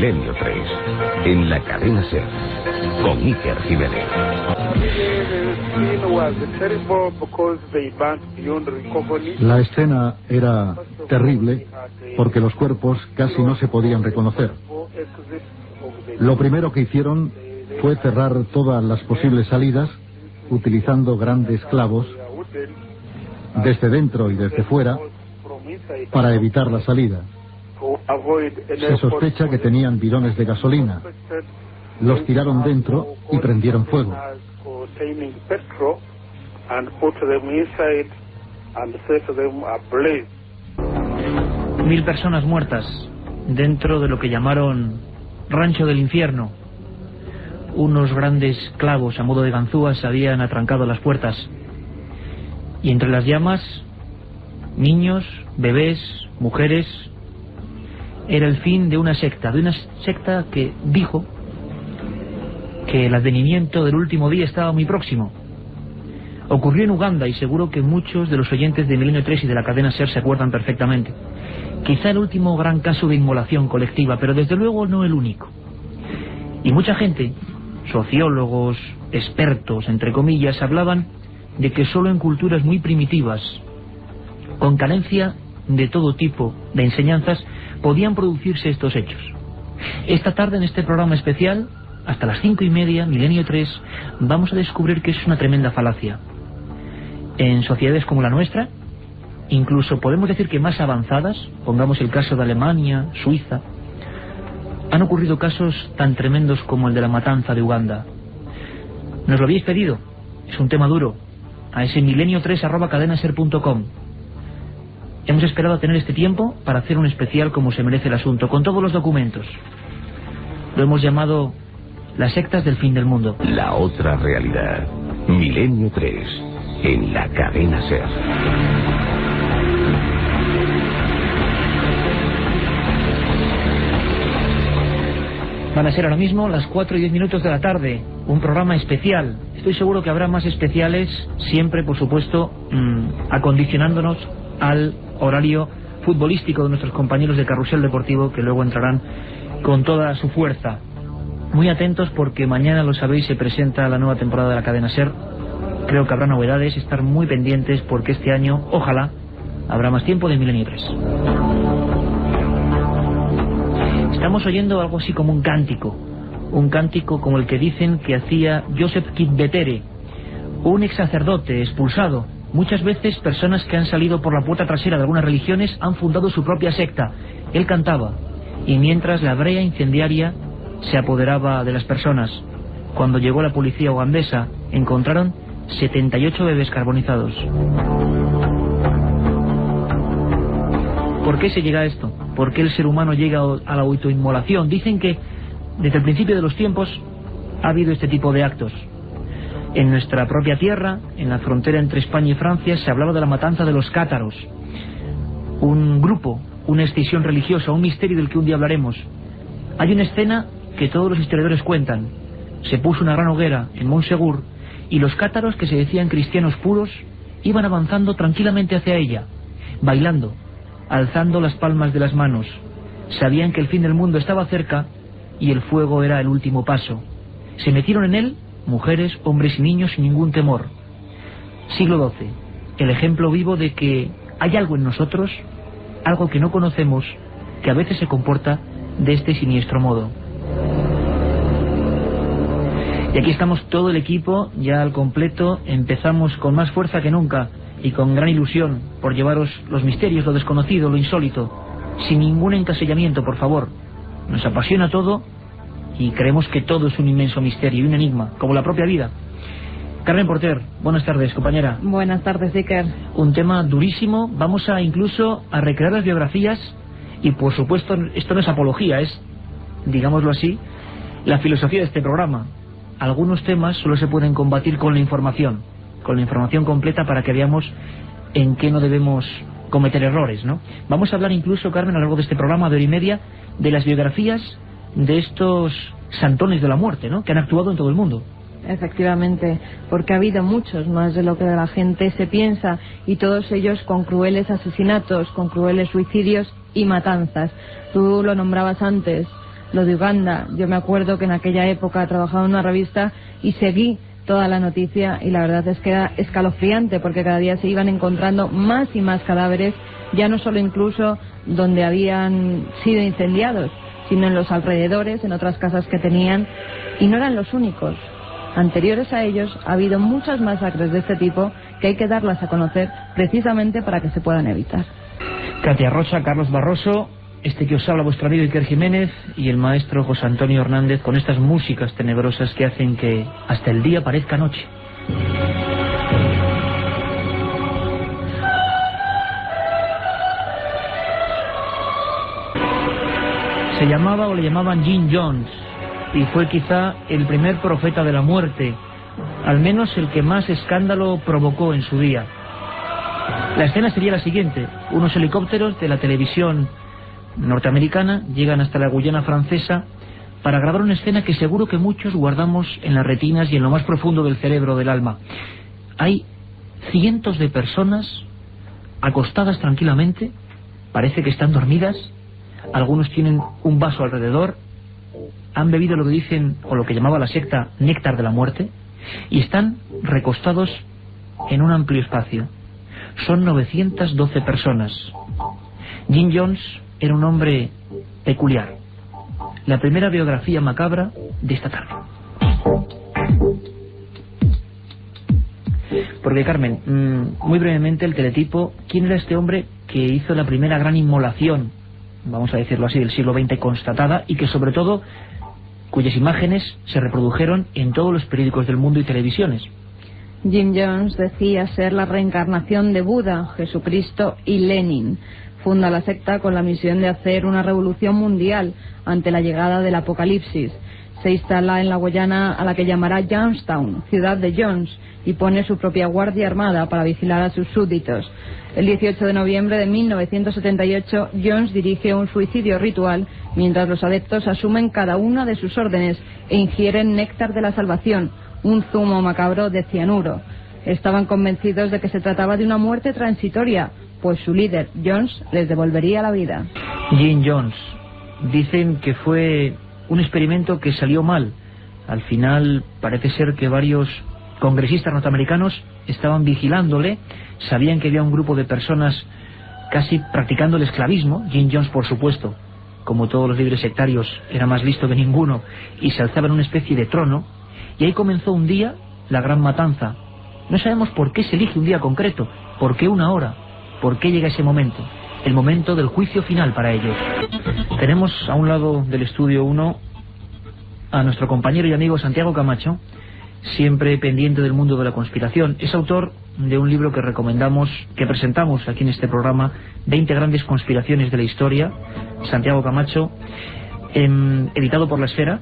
Milenio 3, en la cadena SER, con Iker Jiménez. La escena era terrible porque los cuerpos casi no se podían reconocer. Lo primero que hicieron fue cerrar todas las posibles salidas utilizando grandes clavos desde dentro y desde fuera para evitar la salida. Se sospecha que tenían bidones de gasolina. Los tiraron dentro y prendieron fuego. 1000 personas muertas dentro de lo que llamaron Rancho del Infierno. Unos grandes clavos a modo de ganzúas habían atrancado las puertas. Y entre las llamas, niños, bebés, mujeres. Era el fin de una secta que dijo que el advenimiento del último día estaba muy próximo. Ocurrió en Uganda y seguro que muchos de los oyentes de Milenio 3 y de la cadena SER se acuerdan perfectamente. Quizá el último gran caso de inmolación colectiva, pero desde luego no el único. Y mucha gente, sociólogos, expertos, entre comillas, hablaban de que solo en culturas muy primitivas, con carencia de todo tipo de enseñanzas, podían producirse estos hechos. Esta tarde en este programa especial, hasta las 5:30, Milenio 3, vamos a descubrir que es una tremenda falacia. En sociedades como la nuestra, incluso podemos decir que más avanzadas, pongamos el caso de Alemania, Suiza, han ocurrido casos tan tremendos como el de la matanza de Uganda. Nos lo habéis pedido, es un tema duro, a ese milenio3@cadenaser.com. Hemos esperado a tener este tiempo para hacer un especial como se merece el asunto, con todos los documentos. Lo hemos llamado las sectas del fin del mundo. La otra realidad. Milenio 3, en la cadena SER. Van a ser ahora mismo las 4:10 de la tarde, un programa especial. Estoy seguro que habrá más especiales, siempre, por supuesto, acondicionándonos al horario futbolístico de nuestros compañeros de Carrusel Deportivo, que luego entrarán con toda su fuerza. Muy atentos porque mañana, lo sabéis, se presenta la nueva temporada de la cadena SER. Creo que habrá novedades, estar muy pendientes porque este año, ojalá, habrá más tiempo de Milenio 3. Estamos oyendo algo así como un cántico como el que dicen que hacía Joseph Kidbetere, un ex sacerdote expulsado. Muchas veces personas que han salido por la puerta trasera de algunas religiones han fundado su propia secta. Él cantaba, y mientras la brea incendiaria se apoderaba de las personas. Cuando llegó la policía ugandesa, encontraron 78 bebés carbonizados. ¿Por qué se llega a esto? ¿Por qué el ser humano llega a la autoinmolación? Dicen que desde el principio de los tiempos ha habido este tipo de actos. En nuestra propia tierra, en la frontera entre España y Francia, se hablaba de la matanza de los cátaros. Un grupo, una escisión religiosa, un misterio del que un día hablaremos. Hay una escena que todos los historiadores cuentan. Se puso una gran hoguera en Montsegur y los cátaros, que se decían cristianos puros, iban avanzando tranquilamente hacia ella, bailando, alzando las palmas de las manos. Sabían que el fin del mundo estaba cerca y el fuego era el último paso. Se metieron en él, mujeres, hombres y niños, sin ningún temor. Siglo XII, el ejemplo vivo de que hay algo en nosotros, algo que no conocemos, que a veces se comporta de este siniestro modo. Y aquí estamos todo el equipo, ya al completo. Empezamos con más fuerza que nunca y con gran ilusión por llevaros los misterios, lo desconocido, lo insólito, sin ningún encasillamiento, por favor. Nos apasiona todo y creemos que todo es un inmenso misterio y un enigma, como la propia vida. Carmen Porter, buenas tardes, compañera. Buenas tardes, Iker. Un tema durísimo, vamos a incluso a recrear las biografías y, por supuesto, esto no es apología, es, digámoslo así, la filosofía de este programa. Algunos temas solo se pueden combatir con la información completa para que veamos en qué no debemos cometer errores, ¿no? Vamos a hablar incluso, Carmen, a lo largo de este programa de hora y media, de las biografías de estos santones de la muerte, ¿no?, que han actuado en todo el mundo. Efectivamente, porque ha habido muchos más de lo que la gente se piensa, y todos ellos con crueles asesinatos, con crueles suicidios y matanzas. Tú lo nombrabas antes, lo de Uganda. Yo me acuerdo que en aquella época trabajaba en una revista y seguí toda la noticia, y la verdad es que era escalofriante, porque cada día se iban encontrando más y más cadáveres, ya no solo incluso donde habían sido incendiados, sino en los alrededores, en otras casas que tenían, y no eran los únicos. Anteriores a ellos ha habido muchas masacres de este tipo que hay que darlas a conocer precisamente para que se puedan evitar. Katia Rocha, Carlos Barroso, este que os habla vuestro amigo Iker Jiménez y el maestro José Antonio Hernández, con estas músicas tenebrosas que hacen que hasta el día parezca noche. Se llamaba o le llamaban Jim Jones y fue quizá el primer profeta de la muerte, al menos el que más escándalo provocó en su día. La escena sería la siguiente: unos helicópteros de la televisión norteamericana llegan hasta la Guyana francesa para grabar una escena que seguro que muchos guardamos en las retinas y en lo más profundo del cerebro, del alma. Hay cientos de personas acostadas tranquilamente, parece que están dormidas, algunos tienen un vaso alrededor, han bebido lo que dicen, o lo que llamaba la secta, néctar de la muerte, y están recostados en un amplio espacio. Son 912 personas. Jim Jones era un hombre peculiar. La primera biografía macabra de esta tarde. Porque, Carmen, muy brevemente el teletipo: ¿quién era este hombre que hizo la primera gran inmolación, vamos a decirlo así, del siglo XX constatada, y que sobre todo cuyas imágenes se reprodujeron en todos los periódicos del mundo y televisiones? Jim Jones decía ser la reencarnación de Buda, Jesucristo y Lenin. Funda la secta con la misión de hacer una revolución mundial ante la llegada del apocalipsis. Se instala en la Guyana, a la que llamará Jonestown, ciudad de Jones, y pone su propia guardia armada para vigilar a sus súbditos. El 18 de noviembre de 1978, Jones dirige un suicidio ritual mientras los adeptos asumen cada una de sus órdenes e ingieren néctar de la salvación, un zumo macabro de cianuro. Estaban convencidos de que se trataba de una muerte transitoria, pues su líder, Jones, les devolvería la vida. Jim Jones. Dicen que fue un experimento que salió mal. Al final parece ser que varios congresistas norteamericanos estaban vigilándole, sabían que había un grupo de personas casi practicando el esclavismo. Jim Jones, por supuesto, como todos los líderes sectarios, era más listo que ninguno y se alzaba en una especie de trono, y ahí comenzó un día la gran matanza. No sabemos por qué se elige un día concreto, por qué una hora, por qué llega ese momento, el momento del juicio final para ellos. Tenemos a un lado del estudio 1 a nuestro compañero y amigo Santiago Camacho, siempre pendiente del mundo de la conspiración. Es autor de un libro que recomendamos, que presentamos aquí en este programa, 20 grandes conspiraciones de la historia, Santiago Camacho, editado por La Esfera,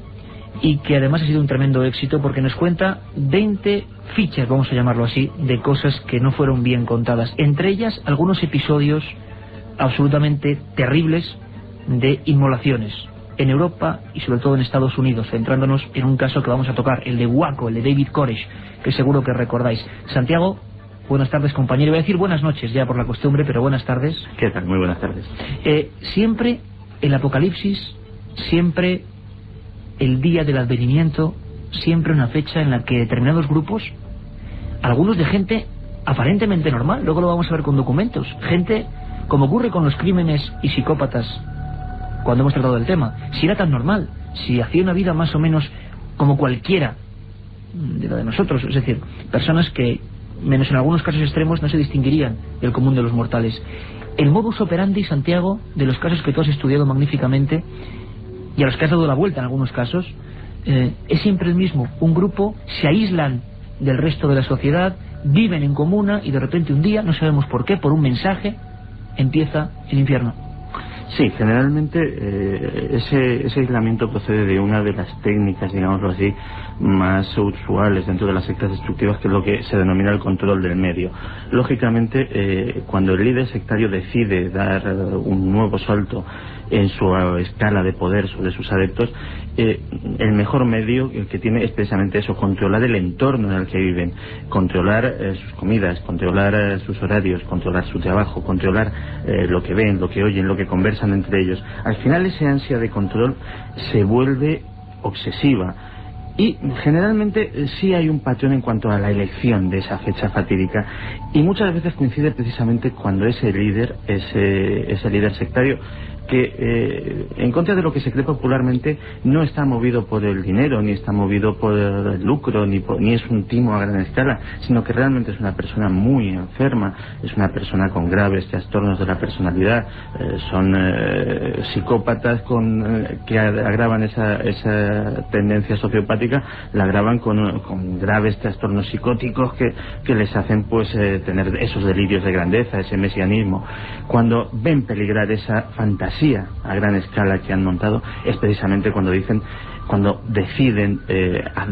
y que además ha sido un tremendo éxito porque nos cuenta 20 fichas, vamos a llamarlo así, de cosas que no fueron bien contadas. Entre ellas, algunos episodios absolutamente terribles de inmolaciones en Europa y sobre todo en Estados Unidos, centrándonos en un caso que vamos a tocar, el de Waco, el de David Koresh, que seguro que recordáis. Santiago, buenas tardes, compañero. Voy a decir buenas noches ya por la costumbre, pero buenas tardes. ¿Qué tal? Muy buenas tardes. Siempre el apocalipsis, siempre el día del advenimiento, siempre una fecha en la que determinados grupos, algunos de gente aparentemente normal, luego lo vamos a ver con documentos, gente, como ocurre con los crímenes y psicópatas cuando hemos tratado del tema, si era tan normal, si hacía una vida más o menos como cualquiera de la de nosotros, es decir, personas que, menos en algunos casos extremos, no se distinguirían del común de los mortales. El modus operandi, Santiago, de los casos que tú has estudiado magníficamente y a los que has dado la vuelta en algunos casos, es siempre el mismo. Un grupo se aíslan del resto de la sociedad, viven en comuna y de repente un día, no sabemos por qué, por un mensaje, empieza el infierno. Sí, generalmente ese aislamiento procede de una de las técnicas, digámoslo así, más usuales dentro de las sectas destructivas, que es lo que se denomina el control del medio. Lógicamente, cuando el líder sectario decide dar un nuevo salto en su escala de poder sobre sus adeptos, el mejor medio que tiene es precisamente eso: controlar el entorno en el que viven, controlar sus comidas, controlar sus horarios, controlar su trabajo, controlar lo que ven, lo que oyen, lo que conversan. expresan entre ellos. Al final ese ansia de control se vuelve obsesiva. Y generalmente sí hay un patrón en cuanto a la elección de esa fecha fatídica, y muchas veces coincide precisamente cuando ese líder sectario, que en contra de lo que se cree popularmente, no está movido por el dinero, ni está movido por el lucro, ni es un timo a gran escala, sino que realmente es una persona muy enferma, es una persona con graves trastornos de la personalidad, son psicópatas que agravan esa tendencia sociopática, la agravan con graves trastornos psicóticos que les hacen pues tener esos delirios de grandeza, ese mesianismo. Cuando ven peligrar esa fantasía a gran escala que han montado, es precisamente cuando deciden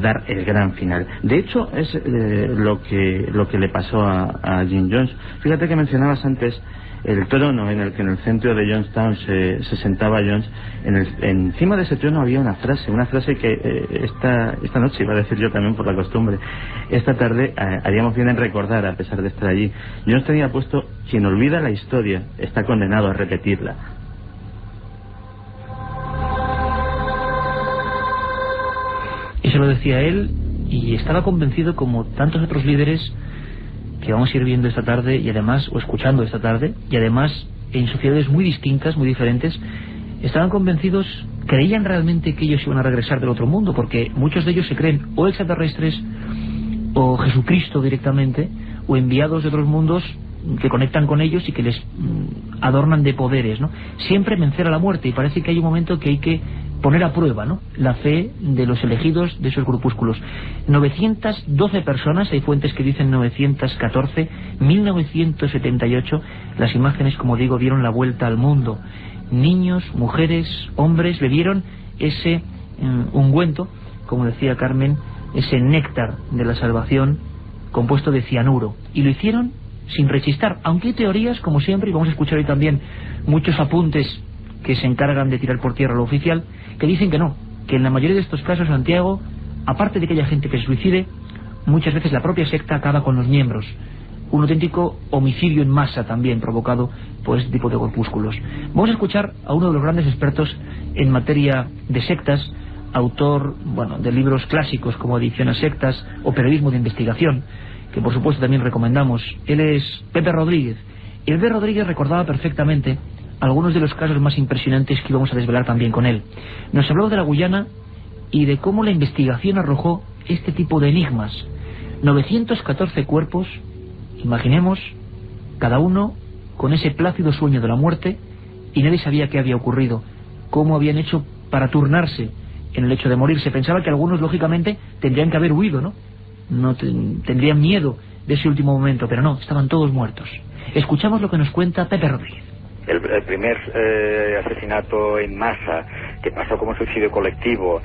dar el gran final. De hecho, es lo que le pasó a Jim Jones. Fíjate que mencionabas antes el trono en el centro de Jonestown se sentaba Jones. Encima de ese trono había una frase que esta noche iba a decir yo también por la costumbre. Esta tarde haríamos bien en recordar, a pesar de estar allí. Jones tenía puesto: quien olvida la historia está condenado a repetirla. Eso lo decía él, y estaba convencido, como tantos otros líderes que vamos a ir viendo esta tarde, y además, o escuchando esta tarde, y además en sociedades muy distintas, muy diferentes, estaban convencidos, creían realmente que ellos iban a regresar del otro mundo, porque muchos de ellos se creen o extraterrestres, o Jesucristo directamente, o enviados de otros mundos que conectan con ellos y que les adornan de poderes, ¿no? Siempre vencer a la muerte, y parece que hay un momento que hay que poner a prueba, ¿no?, la fe de los elegidos de esos grupúsculos. 912 personas, hay fuentes que dicen 914, 1978, las imágenes, como digo, dieron la vuelta al mundo. Niños, mujeres, hombres bebieron ese ungüento, como decía Carmen, ese néctar de la salvación compuesto de cianuro, y lo hicieron sin rechistar, aunque hay teorías, como siempre, y vamos a escuchar hoy también muchos apuntes que se encargan de tirar por tierra lo oficial, que dicen que no, que en la mayoría de estos casos, Santiago, aparte de que haya gente que se suicide, muchas veces la propia secta acaba con los miembros. Un auténtico homicidio en masa también provocado por este tipo de corpúsculos. Vamos a escuchar a uno de los grandes expertos en materia de sectas, autor, de libros clásicos como Adicción a sectas o Periodismo de investigación, que por supuesto también recomendamos. Él es Pepe Rodríguez. Y Pepe Rodríguez recordaba perfectamente algunos de los casos más impresionantes que íbamos a desvelar también con él. Nos habló de la Guyana y de cómo la investigación arrojó este tipo de enigmas. 914 cuerpos, imaginemos, cada uno con ese plácido sueño de la muerte, y nadie sabía qué había ocurrido, cómo habían hecho para turnarse en el hecho de morir. Se pensaba que algunos, lógicamente, tendrían que haber huido, no tendrían miedo de ese último momento, pero no, estaban todos muertos. Escuchamos lo que nos cuenta Pepe Rodríguez. El primer asesinato en masa que pasó como suicidio colectivo,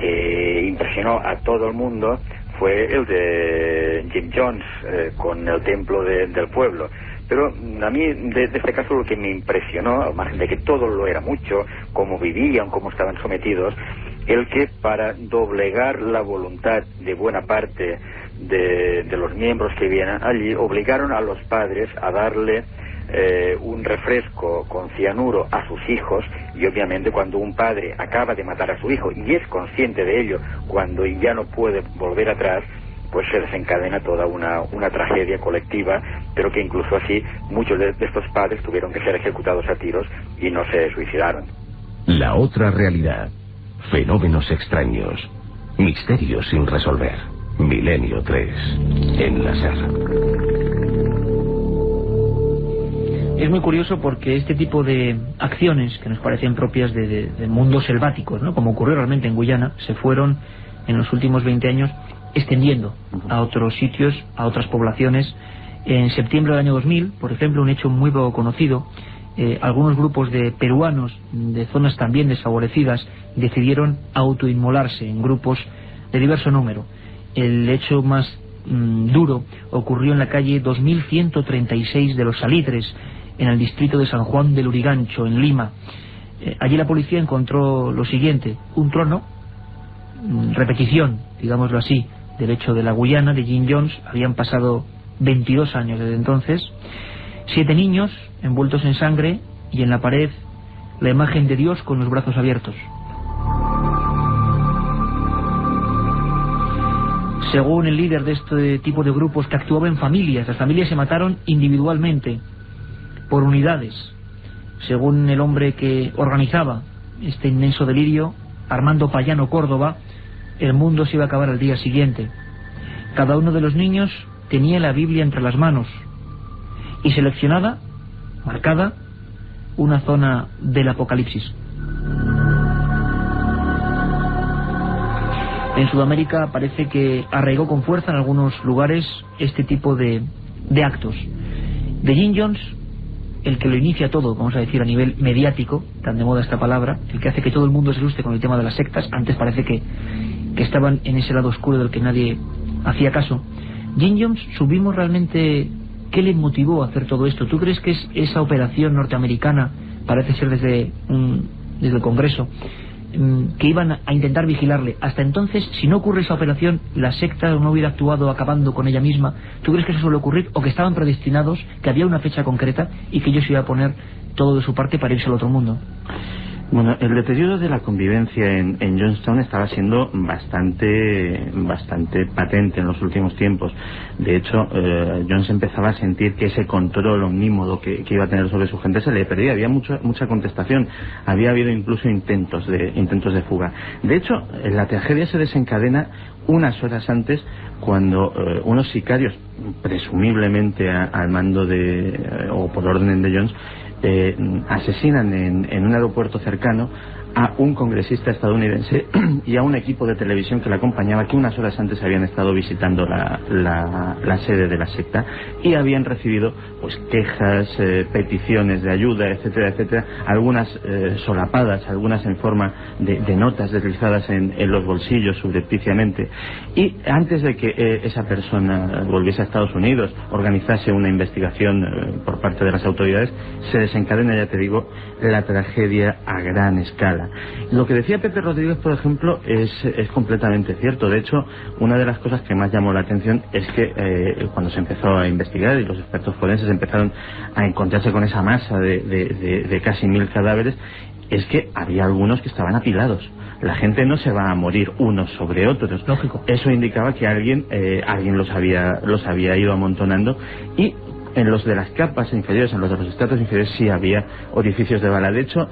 que impresionó a todo el mundo, fue el de Jim Jones con el templo del pueblo. Pero a mí de este caso lo que me impresionó, al margen de que todo lo era mucho, cómo vivían, cómo estaban sometidos, el que para doblegar la voluntad de buena parte de los miembros que vivían allí, obligaron a los padres a darle un refresco con cianuro a sus hijos, y obviamente cuando un padre acaba de matar a su hijo y es consciente de ello, cuando ya no puede volver atrás, pues se desencadena toda una tragedia colectiva, pero que incluso así muchos de estos padres tuvieron que ser ejecutados a tiros y no se suicidaron. La otra realidad. Fenómenos extraños. Misterios sin resolver. Milenio 3. En la SER. Es muy curioso porque este tipo de acciones que nos parecen propias de mundos selváticos, como ocurrió realmente en Guyana, se fueron en los últimos 20 años extendiendo a otros sitios, a otras poblaciones. En septiembre del año 2000, por ejemplo, un hecho muy poco conocido, algunos grupos de peruanos de zonas también desfavorecidas decidieron autoinmolarse en grupos de diverso número. El hecho más duro ocurrió en la calle 2136 de Los Salitres, en el distrito de San Juan del Lurigancho, en Lima. Allí la policía encontró lo siguiente: un trono, repetición, digámoslo así, del hecho de la Guyana, de Jim Jones. Habían pasado 22 años desde entonces. 7 niños envueltos en sangre, y en la pared la imagen de Dios con los brazos abiertos. Según el líder de este tipo de grupos, que actuaba en familias, las familias se mataron individualmente, por unidades. Según el hombre que organizaba este inmenso delirio, Armando Payano Córdoba, el mundo se iba a acabar al día siguiente. Cada uno de los niños tenía la Biblia entre las manos y seleccionada, marcada, una zona del Apocalipsis. En Sudamérica parece que arraigó con fuerza en algunos lugares este tipo de actos. De Jim Jones, el que lo inicia todo, vamos a decir a nivel mediático, tan de moda esta palabra, el que hace que todo el mundo se asuste con el tema de las sectas. Antes parece que estaban en ese lado oscuro del que nadie hacía caso. Jim Jones, ¿subimos realmente qué le motivó a hacer todo esto? ¿Tú crees que es esa operación norteamericana, parece ser desde el Congreso, que iban a intentar vigilarle? Hasta entonces, si no ocurre esa operación, la secta no hubiera actuado acabando con ella misma. ¿Tú crees que eso suele ocurrir, o que estaban predestinados, que había una fecha concreta y que ellos iban a poner todo de su parte para irse al otro mundo? Bueno, el deterioro de la convivencia en Jonestown estaba siendo bastante patente en los últimos tiempos. De hecho, Jones empezaba a sentir que ese control omnímodo que iba a tener sobre su gente se le perdía. Había mucha contestación. Había habido incluso intentos de fuga. De hecho, la tragedia se desencadena unas horas antes, cuando unos sicarios, presumiblemente al mando o por orden de Jones, asesinan en un aeropuerto cercano a un congresista estadounidense y a un equipo de televisión que la acompañaba, que unas horas antes habían estado visitando la sede de la secta y habían recibido pues quejas, peticiones de ayuda, etcétera, etcétera, algunas solapadas, algunas en forma de notas deslizadas en los bolsillos subrepticiamente. Y antes de que esa persona volviese a Estados Unidos, organizase una investigación por parte de las autoridades, se desencadena, ya te digo, la tragedia a gran escala. Lo que decía Pepe Rodríguez, por ejemplo, es completamente cierto. De hecho, una de las cosas que más llamó la atención es que cuando se empezó a investigar y los expertos forenses empezaron a encontrarse con esa masa de casi 1000 cadáveres, es que había algunos que estaban apilados. La gente no se va a morir unos sobre otros. Lógico. Eso indicaba que alguien los había ido amontonando, y en los de las capas inferiores, en los de los estratos inferiores, sí había orificios de bala. De hecho,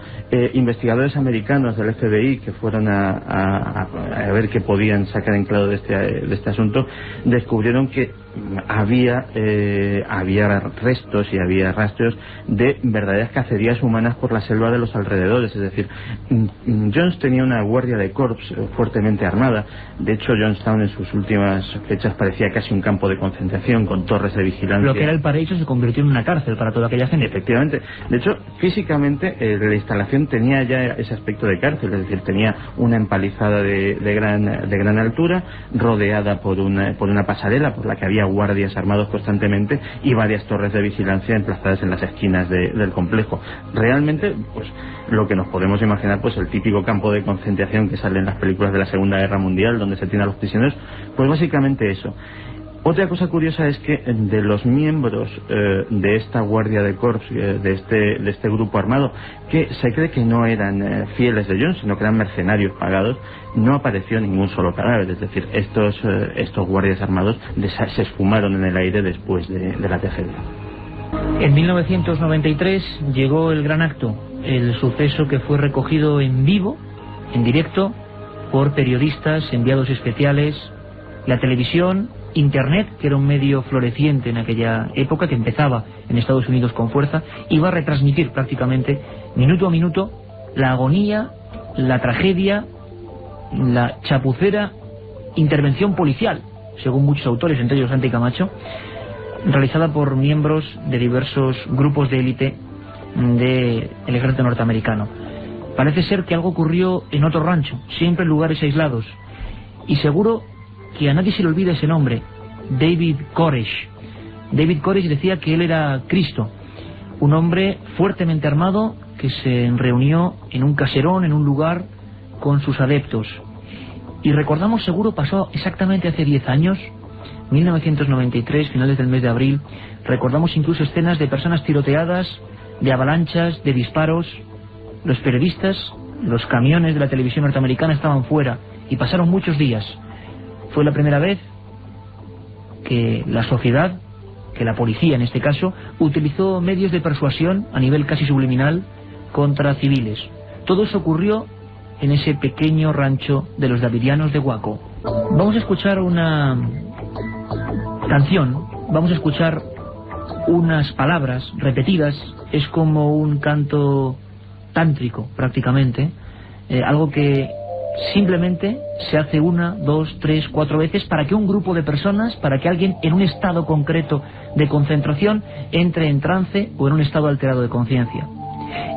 investigadores americanos del FBI que fueron a ver qué podían sacar en claro de este asunto, descubrieron que había restos y había rastros de verdaderas cacerías humanas por la selva de los alrededores. Es decir, Jones tenía una guardia de corps fuertemente armada. De hecho, Jonestown en sus últimas fechas parecía casi un campo de concentración con torres de vigilancia. Lo que era el paraíso se convirtió en una cárcel para toda aquella gente. Efectivamente. De hecho, físicamente la instalación tenía ya ese aspecto de cárcel. Es decir, tenía una empalizada de gran altura, rodeada por una pasarela por la que había guardias armados constantemente y varias torres de vigilancia emplazadas en las esquinas del complejo. Realmente, pues lo que nos podemos imaginar, pues el típico campo de concentración que sale en las películas de la Segunda Guerra Mundial, donde se tienen a los prisioneros, pues básicamente eso. Otra cosa curiosa es que de los miembros de esta guardia de corps, de este grupo armado, que se cree que no eran fieles de Jones, sino que eran mercenarios pagados, no apareció ningún solo cadáver. Es decir, estos guardias armados se esfumaron en el aire después de la tragedia. En 1993 llegó el gran acto, el suceso que fue recogido en vivo, en directo, por periodistas, enviados especiales, la televisión, Internet, que era un medio floreciente en aquella época, que empezaba en Estados Unidos con fuerza, iba a retransmitir prácticamente minuto a minuto la agonía, la tragedia, la chapucera intervención policial, según muchos autores, entre ellos Santi Camacho, realizada por miembros de diversos grupos de élite del ejército norteamericano. Parece ser que algo ocurrió en otro rancho, siempre en lugares aislados, y seguro que a nadie se le olvida ese nombre, David Koresh. David Koresh decía que él era Cristo, un hombre fuertemente armado que se reunió en un caserón, en un lugar, con sus adeptos. Y recordamos, seguro pasó exactamente hace 10 años, 1993, finales del mes de abril. Recordamos incluso escenas de personas tiroteadas, de avalanchas, de disparos. los periodistas, los camiones de la televisión norteamericana estaban fuera y pasaron muchos días. Fue la primera vez que la sociedad, que la policía en este caso, utilizó medios de persuasión a nivel casi subliminal contra civiles. Todo eso ocurrió en ese pequeño rancho de los davidianos de Waco. Vamos a escuchar una canción, vamos a escuchar unas palabras repetidas, es como un canto tántrico prácticamente, algo que simplemente se hace 1, 2, 3, 4 veces para que un grupo de personas, para que alguien en un estado concreto de concentración entre en trance o en un estado alterado de conciencia.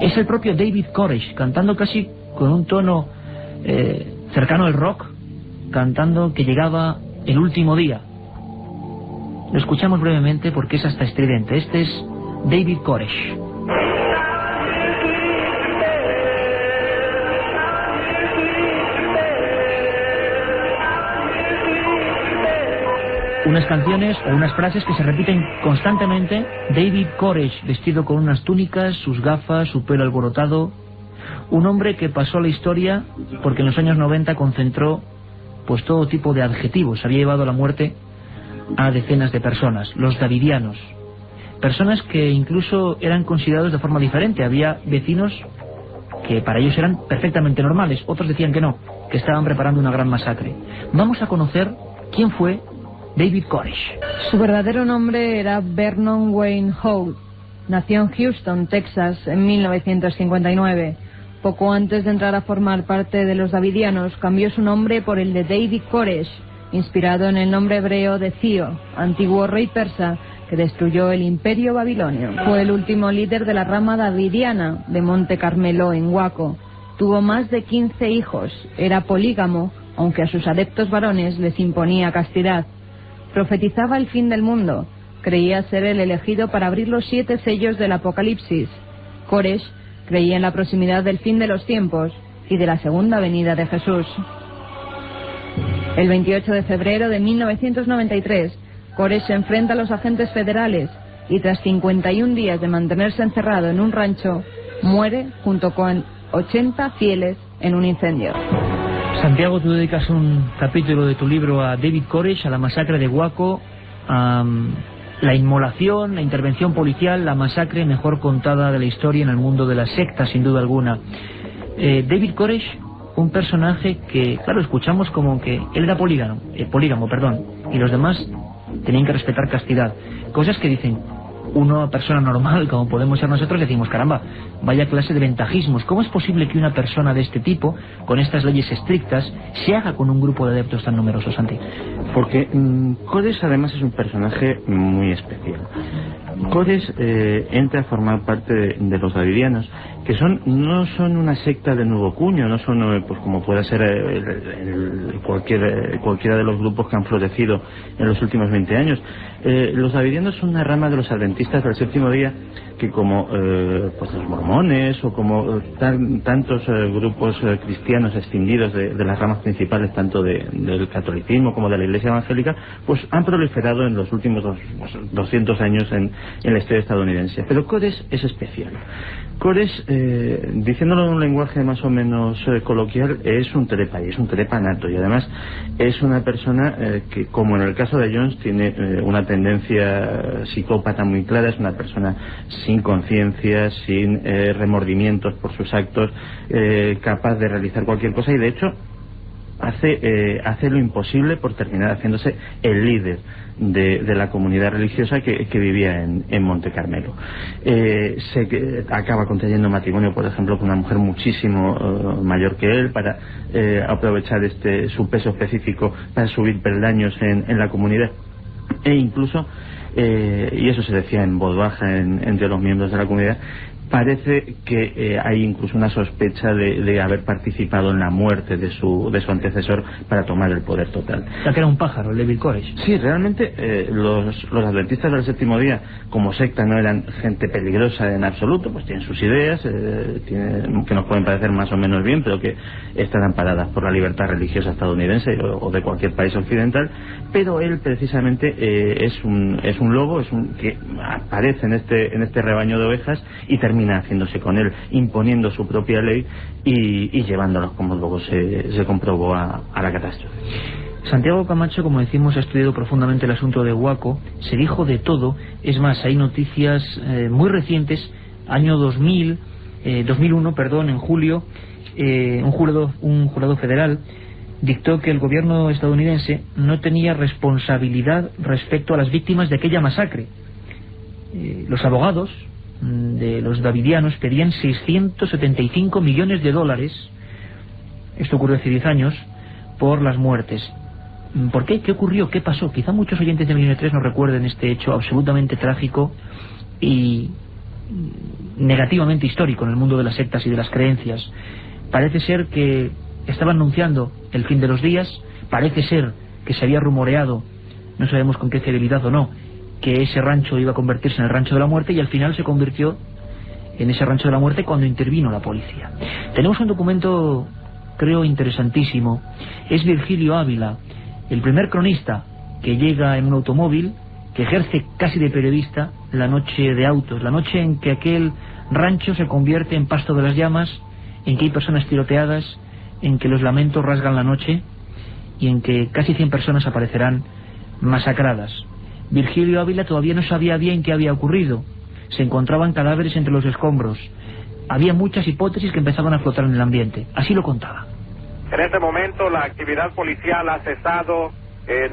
Es el propio David Koresh cantando casi con un tono cercano al rock, cantando que llegaba el último día. Lo escuchamos brevemente porque es hasta estridente. Este es David Koresh. Unas canciones o unas frases que se repiten constantemente. David Koresh, vestido con unas túnicas, sus gafas, su pelo alborotado. Un hombre que pasó a la historia porque en los años 90 concentró pues todo tipo de adjetivos. Había llevado a la muerte a decenas de personas, los davidianos. Personas que incluso eran considerados de forma diferente. Había vecinos que para ellos eran perfectamente normales. Otros decían que no, que estaban preparando una gran masacre. Vamos a conocer quién fue David Koresh. Su verdadero nombre era Vernon Wayne Holt. Nació en Houston, Texas, en 1959. Poco antes de entrar a formar parte de los davidianos, cambió su nombre por el de David Koresh, inspirado en el nombre hebreo de Ciro, antiguo rey persa que destruyó el imperio babilonio. Fue el último líder de la rama davidiana de Monte Carmelo, en Waco. Tuvo más de 15 hijos. Era polígamo, aunque a sus adeptos varones les imponía castidad. Profetizaba el fin del mundo. Creía ser el elegido para abrir los 7 sellos del Apocalipsis. Koresh creía en la proximidad del fin de los tiempos y de la segunda venida de Jesús. El 28 de febrero de 1993, Koresh se enfrenta a los agentes federales y tras 51 días de mantenerse encerrado en un rancho, muere junto con 80 fieles en un incendio. Santiago, tú dedicas un capítulo de tu libro a David Koresh, a la masacre de Waco, a la inmolación, la intervención policial, la masacre mejor contada de la historia en el mundo de las sectas, sin duda alguna. David Koresh, un personaje que, claro, escuchamos como que él era polígamo, y los demás tenían que respetar castidad. Cosas que dicen una persona normal, como podemos ser nosotros, decimos, caramba, vaya clase de ventajismos. ¿Cómo es posible que una persona de este tipo, con estas leyes estrictas, se haga con un grupo de adeptos tan numerosos, Santi? Porque Koresh además es un personaje muy especial. Koresh entra a formar parte de los davidianos, que no son una secta de nuevo cuño, no son pues como pueda ser cualquiera de los grupos que han florecido en los últimos 20 años. Los davidianos son una rama de los adventistas del séptimo día, que como pues los mormones o como tantos grupos cristianos extinguidos de las ramas principales, tanto del catolicismo como de la iglesia evangélica, pues han proliferado en los últimos 200 años en la historia estadounidense. Pero Koresh es especial. Koresh, diciéndolo en un lenguaje más o menos coloquial, es un trepa, y es un trepa nato, y además es una persona que, como en el caso de Jones, tiene una tendencia psicópata muy clara. Es una persona sin conciencia, sin remordimientos por sus actos, capaz de realizar cualquier cosa, y de hecho hace lo imposible por terminar haciéndose el líder de la comunidad religiosa que vivía en Monte Carmelo. Acaba contrayendo matrimonio, por ejemplo, con una mujer muchísimo mayor que él, para aprovechar su peso específico para subir peldaños en la comunidad, e incluso, y eso se decía en voz baja entre los miembros de la comunidad, parece que hay incluso una sospecha de haber participado en la muerte de su antecesor para tomar el poder total. O sea, que era un pájaro, el David Koresh. Sí, realmente los adventistas del séptimo día, como secta, no eran gente peligrosa en absoluto, pues tienen sus ideas, que nos pueden parecer más o menos bien, pero que están amparadas por la libertad religiosa estadounidense o de cualquier país occidental. Pero él precisamente es un lobo, que aparece en este rebaño de ovejas y termina haciéndose con él, imponiendo su propia ley y llevándolos, como luego se comprobó, a la catástrofe. Santiago Camacho, como decimos, ha estudiado profundamente el asunto de Waco, se dijo de todo. Es más, hay noticias muy recientes, año 2001, en julio, un jurado federal dictó que el gobierno estadounidense no tenía responsabilidad respecto a las víctimas de aquella masacre. Los abogados de los davidianos pedían $675 millones, esto ocurrió hace 10 años, por las muertes. ¿Por qué? ¿Qué ocurrió? ¿Qué pasó? Quizá muchos oyentes de Milenio 3 no recuerden este hecho absolutamente trágico y negativamente histórico en el mundo de las sectas y de las creencias. Parece ser que estaban anunciando el fin de los días, parece ser que se había rumoreado, no sabemos con qué fiabilidad o no, que ese rancho iba a convertirse en el rancho de la muerte, y al final se convirtió en ese rancho de la muerte cuando intervino la policía. Tenemos un documento, creo, interesantísimo. Es Virgilio Ávila, el primer cronista que llega en un automóvil, que ejerce casi de periodista, la noche de autos, la noche en que aquel rancho se convierte en pasto de las llamas, en que hay personas tiroteadas, en que los lamentos rasgan la noche y en que casi 100 personas aparecerán masacradas. Virgilio Ávila todavía no sabía bien qué había ocurrido. Se encontraban cadáveres entre los escombros. Había muchas hipótesis que empezaban a flotar en el ambiente. Así lo contaba. En este momento la actividad policial ha cesado.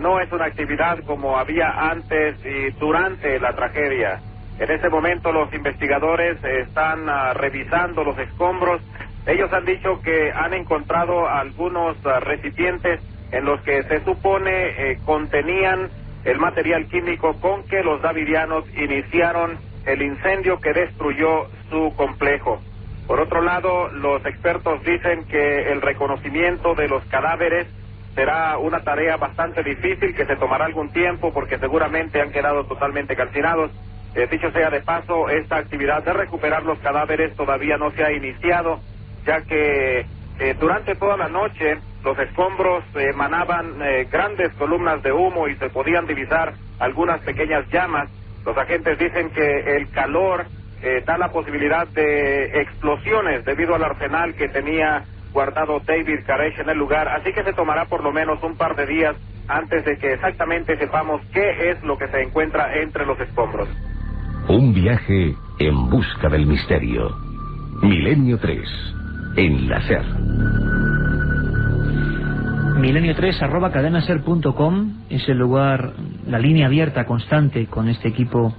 No es una actividad como había antes y durante la tragedia. En este momento los investigadores están revisando los escombros. Ellos han dicho que han encontrado algunos recipientes en los que se supone contenían el material químico con que los davidianos iniciaron el incendio que destruyó su complejo. Por otro lado, los expertos dicen que el reconocimiento de los cadáveres será una tarea bastante difícil, que se tomará algún tiempo porque seguramente han quedado totalmente calcinados. Dicho sea de paso, esta actividad de recuperar los cadáveres todavía no se ha iniciado, ya que durante toda la noche los escombros emanaban grandes columnas de humo y se podían divisar algunas pequeñas llamas. Los agentes dicen que el calor da la posibilidad de explosiones debido al arsenal que tenía guardado David Koresh en el lugar, así que se tomará por lo menos un par de días antes de que exactamente sepamos qué es lo que se encuentra entre los escombros. Un viaje en busca del misterio. Milenio 3, en la SER. Milenio3@cadenaser.com es el lugar, la línea abierta constante con este equipo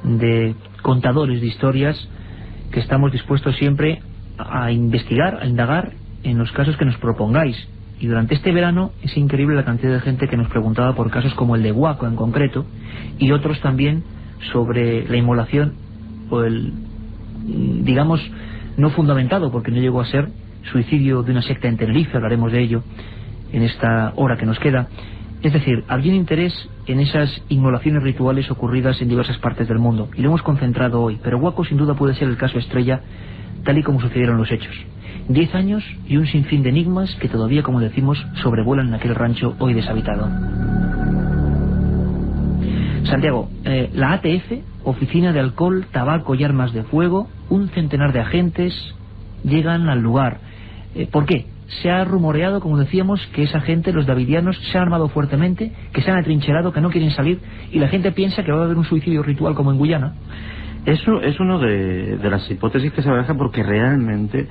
de contadores de historias que estamos dispuestos siempre a investigar, a indagar en los casos que nos propongáis. Y durante este verano es increíble la cantidad de gente que nos preguntaba por casos como el de Waco en concreto, y otros también sobre la inmolación o el, digamos, no fundamentado, porque no llegó a ser, suicidio de una secta en Tenerife. Hablaremos de ello en esta hora que nos queda. Es decir, había un interés en esas inmolaciones rituales ocurridas en diversas partes del mundo, y lo hemos concentrado hoy, pero Waco sin duda puede ser el caso estrella, tal y como sucedieron los hechos. 10 años y un sinfín de enigmas que todavía, como decimos, sobrevuelan en aquel rancho hoy deshabitado. Santiago, la ATF, Oficina de Alcohol, Tabaco y Armas de Fuego, un centenar de agentes llegan al lugar. ¿Por qué? Se ha rumoreado, como decíamos, que esa gente, los davidianos, se han armado fuertemente, que se han atrincherado, que no quieren salir, y la gente piensa que va a haber un suicidio ritual como en Guyana. Eso es una de las hipótesis que se baraja, porque realmente,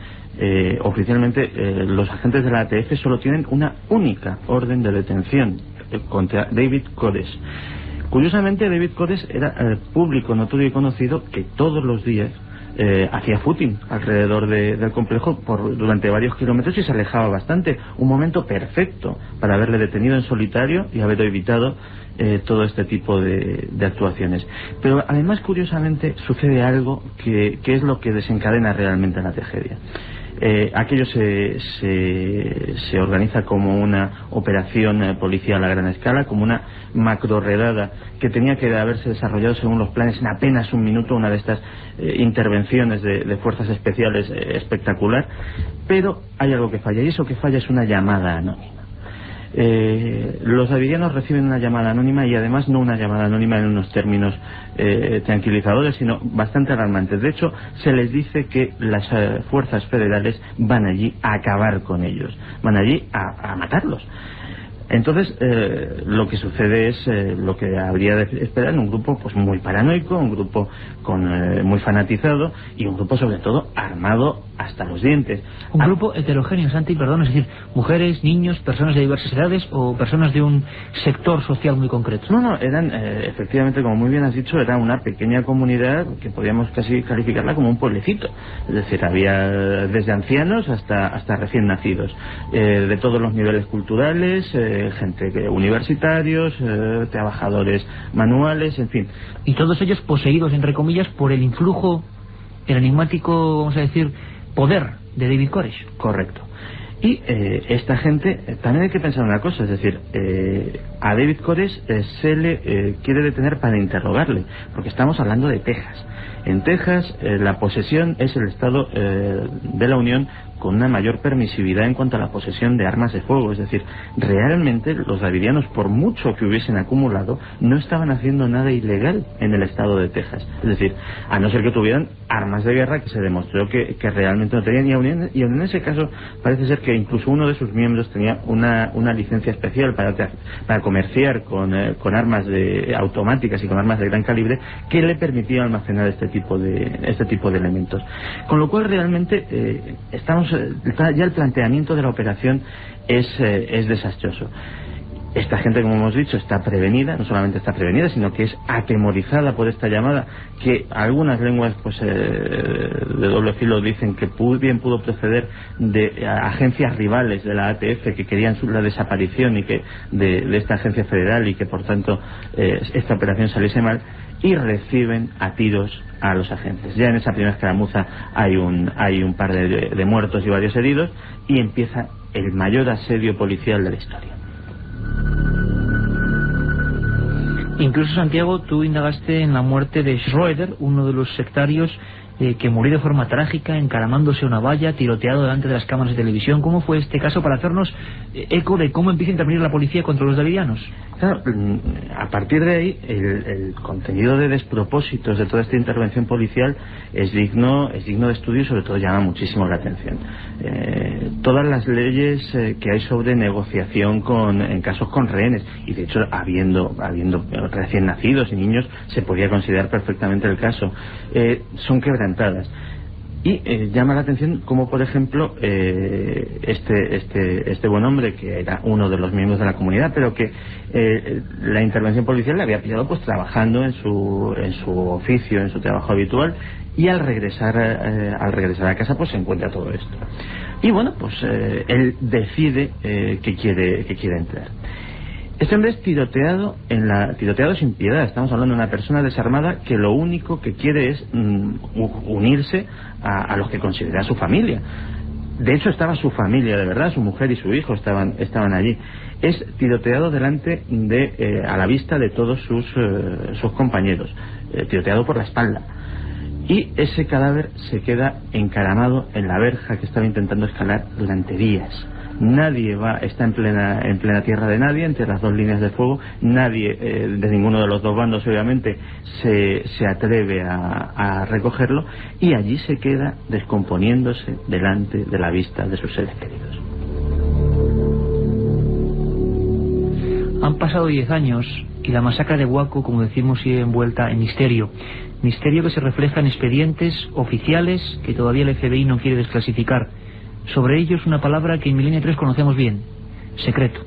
oficialmente, los agentes de la ATF solo tienen una única orden de detención contra David Koresh. Curiosamente, David Koresh era público, notorio y conocido, que todos los días hacía footing alrededor del complejo durante varios kilómetros y se alejaba bastante. Un momento perfecto para haberle detenido en solitario y haber evitado todo este tipo de actuaciones. Pero además, curiosamente, sucede algo que es lo que desencadena realmente la tragedia. Aquello se organiza como una operación policial a gran escala, como una macro redada que tenía que haberse desarrollado según los planes en apenas un minuto, una de estas intervenciones de fuerzas especiales espectacular. Pero hay algo que falla, y eso que falla es una llamada anónima. Los davidianos reciben una llamada anónima, y además no una llamada anónima en unos términos tranquilizadores, sino bastante alarmantes. De hecho, se les dice que las fuerzas federales van allí a acabar con ellos, van allí a matarlos. Entonces, lo que sucede es lo que habría de esperar en un grupo pues muy paranoico, un grupo muy fanatizado, y un grupo sobre todo armado hasta los dientes. Un grupo heterogéneo, Santi, perdón, es decir, mujeres, niños, personas de diversas edades o personas de un sector social muy concreto. No, eran, efectivamente, como muy bien has dicho, era una pequeña comunidad que podíamos casi calificarla como un pueblecito. Es decir, había desde ancianos hasta recién nacidos, de todos los niveles culturales, gente universitarios, trabajadores manuales, en fin. Y todos ellos poseídos, entre comillas, por el influjo, el enigmático, vamos a decir, poder de David Koresh. Correcto. Y esta gente, también hay que pensar una cosa, es decir, a David Koresh se le quiere detener para interrogarle, porque estamos hablando de Texas. En Texas la posesión es el estado de la Unión con una mayor permisividad en cuanto a la posesión de armas de fuego. Es decir, realmente los davidianos, por mucho que hubiesen acumulado, no estaban haciendo nada ilegal en el estado de Texas. Es decir, a no ser que tuvieran armas de guerra, que se demostró que realmente no tenían, y en ese caso parece ser que incluso uno de sus miembros tenía una licencia especial para comerciar con armas automáticas y con armas de gran calibre, que le permitía almacenar este tipo de elementos. Con lo cual realmente ya el planteamiento de la operación es desastroso. Esta gente, como hemos dicho, está prevenida, no solamente está prevenida, sino que es atemorizada por esta llamada, que algunas lenguas de doble filo dicen que bien pudo proceder de agencias rivales de la ATF que querían la desaparición de esta agencia federal, y que por tanto esta operación saliese mal, y reciben a tiros a los agentes. Ya en esa primera escaramuza hay un par de muertos y varios heridos, y empieza el mayor asedio policial de la historia. Incluso, Santiago, tú indagaste en la muerte de Schroeder, uno de los sectarios que murió de forma trágica, encaramándose a una valla, tiroteado delante de las cámaras de televisión. ¿Cómo fue este caso, para hacernos eco de cómo empieza a intervenir la policía contra los davidianos? Claro, a partir de ahí, el contenido de despropósitos de toda esta intervención policial es digno de estudio, y sobre todo llama muchísimo la atención. Todas las leyes que hay sobre negociación en casos con rehenes, y de hecho habiendo recién nacidos y niños, se podía considerar perfectamente el caso, son quebrantadas. Y llama la atención como, por ejemplo, este buen hombre, que era uno de los miembros de la comunidad, pero que la intervención policial le había pillado pues trabajando en su oficio, en su trabajo habitual, y al regresar a casa pues se encuentra todo esto. Y bueno, pues él decide que quiere entrar. Este hombre es tiroteado sin piedad. Estamos hablando de una persona desarmada que lo único que quiere es unirse a los que considera su familia. De hecho, estaba su familia de verdad, su mujer y su hijo estaban allí. Es tiroteado a la vista de todos sus compañeros, tiroteado por la espalda. Y ese cadáver se queda encaramado en la verja que estaba intentando escalar durante días. Nadie está en plena tierra de nadie, entre las dos líneas de fuego. Nadie de ninguno de los dos bandos, obviamente, se atreve a recogerlo, y allí se queda descomponiéndose delante de la vista de sus seres queridos. Han pasado 10 años y la masacre de Waco, como decimos, sigue envuelta en misterio. Misterio que se refleja en expedientes oficiales que todavía el FBI no quiere desclasificar. Sobre ellos una palabra que en Milenio 3 conocemos bien: secreto.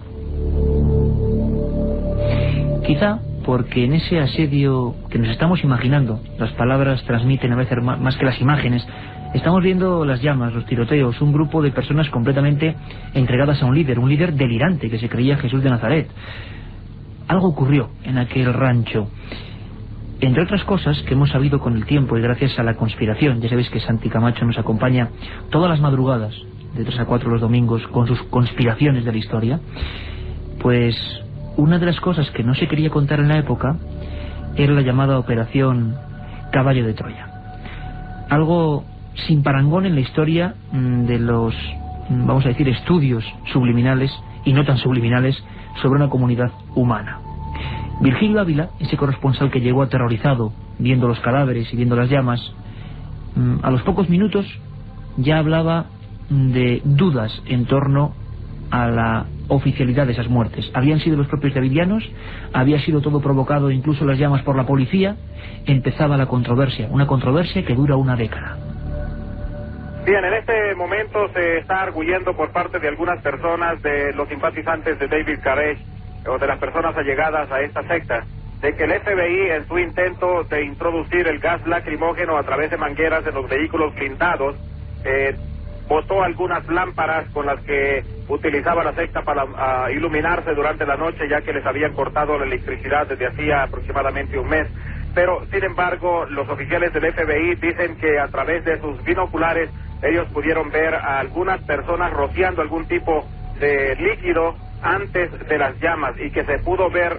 Quizá porque en ese asedio que nos estamos imaginando, las palabras transmiten a veces más que las imágenes. Estamos viendo las llamas, los tiroteos, un grupo de personas completamente entregadas a un líder delirante que se creía Jesús de Nazaret. Algo ocurrió en aquel rancho. Entre otras cosas que hemos sabido con el tiempo, y gracias a la conspiración. Ya sabéis que Santi Camacho nos acompaña todas las madrugadas, de 3 a 4 los domingos, con sus conspiraciones de la historia. Pues una de las cosas que no se quería contar en la época era la llamada Operación Caballo de Troya. Algo sin parangón en la historia de los, vamos a decir, estudios subliminales y no tan subliminales sobre una comunidad humana. Virgilio Ávila, ese corresponsal que llegó aterrorizado viendo los cadáveres y viendo las llamas, a los pocos minutos ya hablaba de dudas en torno a la oficialidad de esas muertes. ¿Habían sido los propios davidianos? ¿Había sido todo provocado, incluso las llamas, por la policía? Empezaba la controversia, una controversia que dura una década. Bien, en este momento se está arguyendo por parte de algunas personas, de los simpatizantes de David Koresh o de las personas allegadas a esta secta, de que el FBI, en su intento de introducir el gas lacrimógeno a través de mangueras en los vehículos blindados, botó algunas lámparas con las que utilizaba la secta para iluminarse durante la noche, ya que les habían cortado la electricidad desde hacía aproximadamente un mes. Pero, sin embargo, los oficiales del FBI dicen que a través de sus binoculares ellos pudieron ver a algunas personas rociando algún tipo de líquido antes de las llamas, y que se pudo ver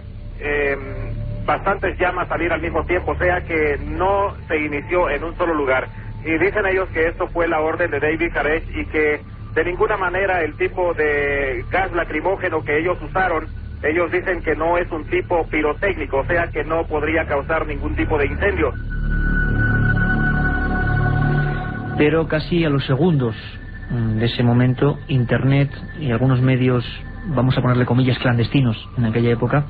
bastantes llamas salir al mismo tiempo, o sea que no se inició en un solo lugar. Y dicen ellos que esto fue la orden de David Koresh, y que de ninguna manera el tipo de gas lacrimógeno que ellos usaron, ellos dicen que no es un tipo pirotécnico, o sea que no podría causar ningún tipo de incendio. Pero casi a los segundos de ese momento, Internet y algunos medios, vamos a ponerle comillas, clandestinos en aquella época,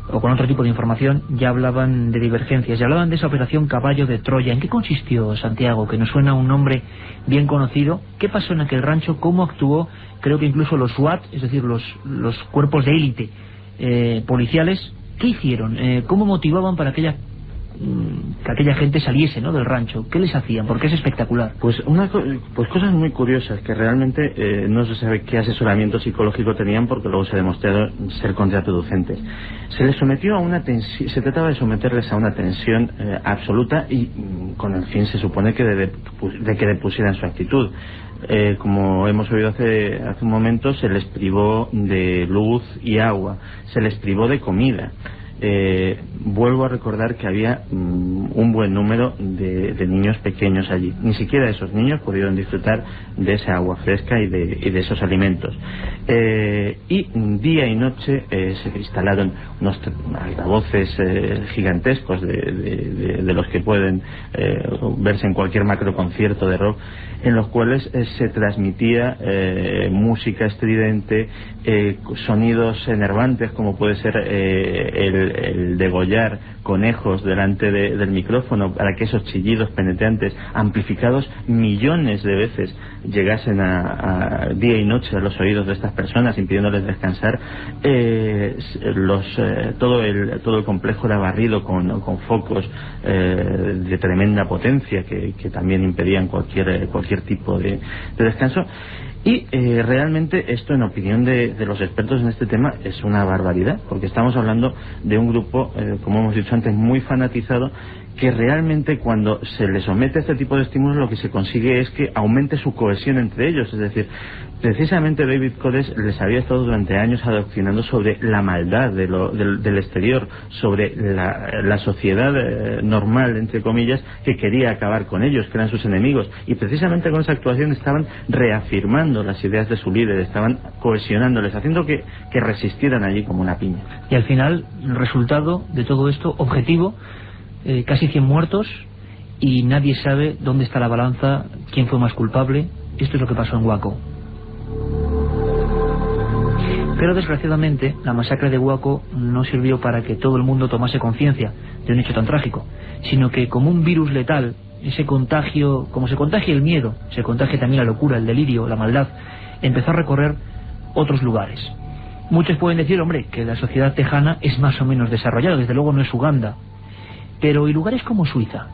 o con otro tipo de información, ya hablaban de divergencias, ya hablaban de esa operación Caballo de Troya. ¿En qué consistió, Santiago? Que nos suena un nombre bien conocido. ¿Qué pasó en aquel rancho? ¿Cómo actuó? Creo que incluso los SWAT, es decir, los cuerpos de élite policiales, ¿qué hicieron? ¿Cómo motivaban para que aquella gente saliese, ¿no?, del rancho? ¿Qué les hacían? Porque es espectacular. Pues cosas muy curiosas, que realmente no se sabe qué asesoramiento psicológico tenían, porque luego se demostró ser contraproducentes. Se les sometió a una tensión, se trataba de someterles a una tensión absoluta, y con el fin, se supone, que de que depusieran su actitud. Como hemos oído hace un momento, se les privó de luz y agua, se les privó de comida. Vuelvo a recordar que había un buen número de niños pequeños allí. Ni siquiera esos niños pudieron disfrutar de esa agua fresca y de esos alimentos. Y día y noche se instalaron unos altavoces gigantescos de los que pueden verse en cualquier macroconcierto de rock, en los cuales se transmitía música estridente, sonidos enervantes, como puede ser el degollar conejos delante del micrófono, para que esos chillidos penetrantes, amplificados millones de veces, llegasen a día y noche a los oídos de estas personas, impidiéndoles descansar. Todo el complejo era barrido con focos de tremenda potencia que también impedían cualquier tipo de descanso. Y realmente esto, en opinión de los expertos en este tema, es una barbaridad, porque estamos hablando de un grupo, como hemos dicho antes, muy fanatizado, que realmente, cuando se le somete a este tipo de estímulos, lo que se consigue es que aumente su cohesión entre ellos. Es decir, precisamente David Koresh les había estado durante años adoctrinando sobre la maldad del exterior, sobre la sociedad normal, entre comillas, que quería acabar con ellos, que eran sus enemigos. Y precisamente con esa actuación estaban reafirmando las ideas de su líder, estaban cohesionándoles, haciendo que resistieran allí como una piña. Y al final, el resultado de todo esto, objetivo, casi 100 muertos, y nadie sabe dónde está la balanza, quién fue más culpable. Esto es lo que pasó en Waco. Pero desgraciadamente la masacre de Waco no sirvió para que todo el mundo tomase conciencia de un hecho tan trágico, sino que, como un virus letal, ese contagio, como se contagia el miedo, se contagia también la locura, el delirio, la maldad, empezó a recorrer otros lugares. Muchos pueden decir, hombre, que la sociedad tejana es más o menos desarrollada, desde luego no es Uganda, pero ¿y lugares como Suiza?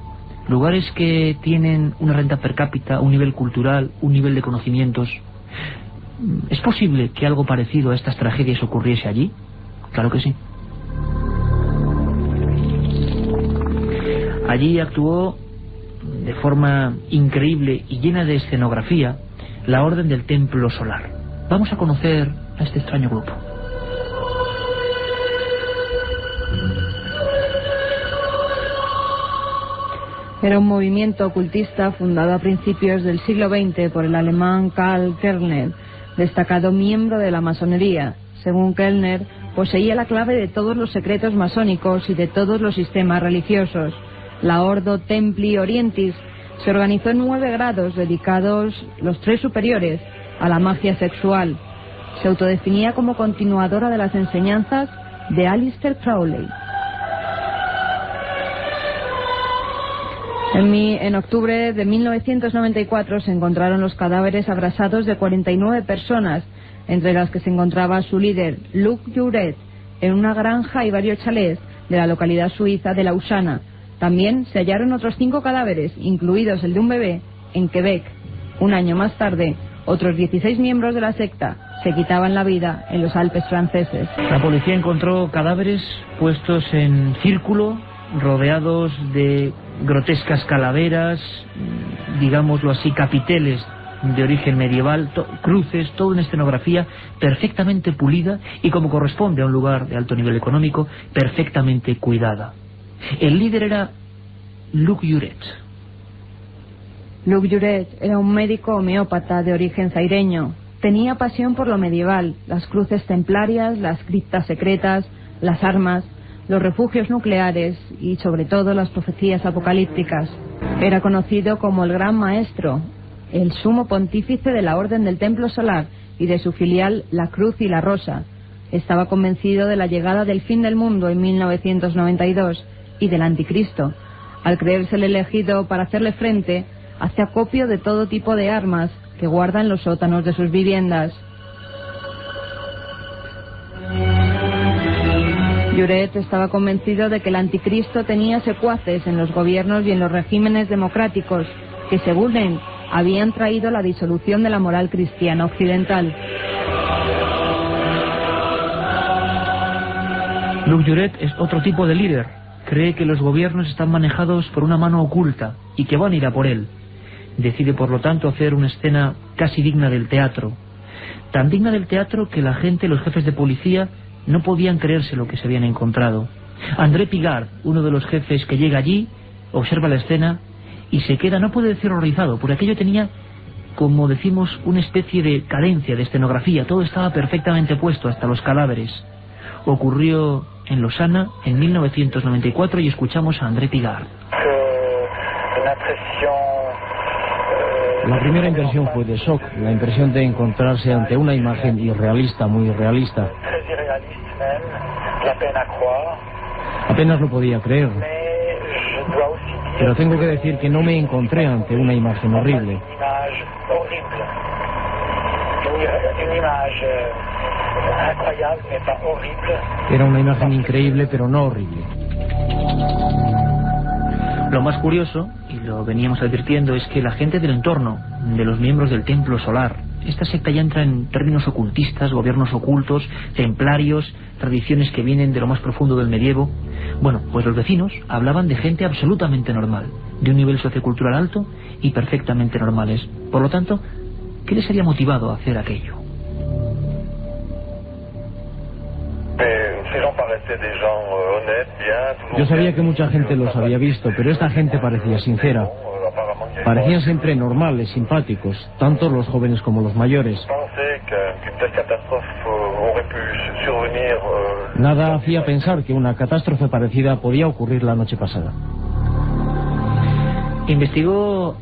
Lugares que tienen una renta per cápita, un nivel cultural, un nivel de conocimientos. ¿Es posible que algo parecido a estas tragedias ocurriese allí? Claro que sí. Allí actuó de forma increíble y llena de escenografía la Orden del Templo Solar. Vamos a conocer a este extraño grupo. Era un movimiento ocultista fundado a principios del siglo XX por el alemán Karl Kerner, destacado miembro de la masonería. Según Kellner, poseía la clave de todos los secretos masónicos y de todos los sistemas religiosos. La Ordo Templi Orientis se organizó en 9 grados dedicados, los 3 superiores, a la magia sexual. Se autodefinía como continuadora de las enseñanzas de Aleister Crowley. En octubre de 1994 se encontraron los cadáveres abrasados de 49 personas, entre las que se encontraba su líder, Luc Jouret, en una granja y varios chalés de la localidad suiza de Lausana. También se hallaron otros 5 cadáveres, incluidos el de un bebé, en Quebec. Un año más tarde, otros 16 miembros de la secta se quitaban la vida en los Alpes franceses. La policía encontró cadáveres puestos en círculo, rodeados de grotescas calaveras, digámoslo así, capiteles de origen medieval, cruces, toda una escenografía perfectamente pulida y, como corresponde a un lugar de alto nivel económico, perfectamente cuidada. El líder era Luc Jouret. Luc Jouret era un médico homeópata de origen zaireño. Tenía pasión por lo medieval, las cruces templarias, las criptas secretas, las armas, los refugios nucleares y, sobre todo, las profecías apocalípticas. Era conocido como el Gran Maestro, el sumo pontífice de la Orden del Templo Solar y de su filial La Cruz y la Rosa. Estaba convencido de la llegada del fin del mundo en 1992 y del anticristo. Al creérsele elegido para hacerle frente, hace acopio de todo tipo de armas que guarda en los sótanos de sus viviendas. Jouret estaba convencido de que el anticristo tenía secuaces en los gobiernos y en los regímenes democráticos que, según él, habían traído la disolución de la moral cristiana occidental. Luc Jouret es otro tipo de líder. Cree que los gobiernos están manejados por una mano oculta y que van a ir a por él. Decide, por lo tanto, hacer una escena casi digna del teatro. Tan digna del teatro que la gente, los jefes de policía, no podían creerse lo que se habían encontrado. André Pigard, uno de los jefes que llega allí, observa la escena y se queda, no puede decir horrorizado, porque aquello tenía, como decimos, una especie de cadencia, de escenografía. Todo estaba perfectamente puesto, hasta los cadáveres. Ocurrió en Lausana en 1994 y escuchamos a André Pigard. La primera impresión fue de shock, la impresión de encontrarse ante una imagen irrealista, muy realista. Apenas lo podía creer. Pero tengo que decir que no me encontré ante una imagen horrible. Era una imagen increíble, pero no horrible. Lo más curioso, y lo veníamos advirtiendo, es que la gente del entorno, de los miembros del Templo Solar, esta secta ya entra en términos ocultistas, gobiernos ocultos, templarios, tradiciones que vienen de lo más profundo del medievo. Bueno, pues los vecinos hablaban de gente absolutamente normal, de un nivel sociocultural alto y perfectamente normales. Por lo tanto, ¿qué les había motivado a hacer aquello? Yo sabía que mucha gente los había visto, pero esta gente parecía sincera. Parecían siempre normales, simpáticos, tanto los jóvenes como los mayores. Nada hacía pensar que una catástrofe parecida podía ocurrir la noche pasada. Investigó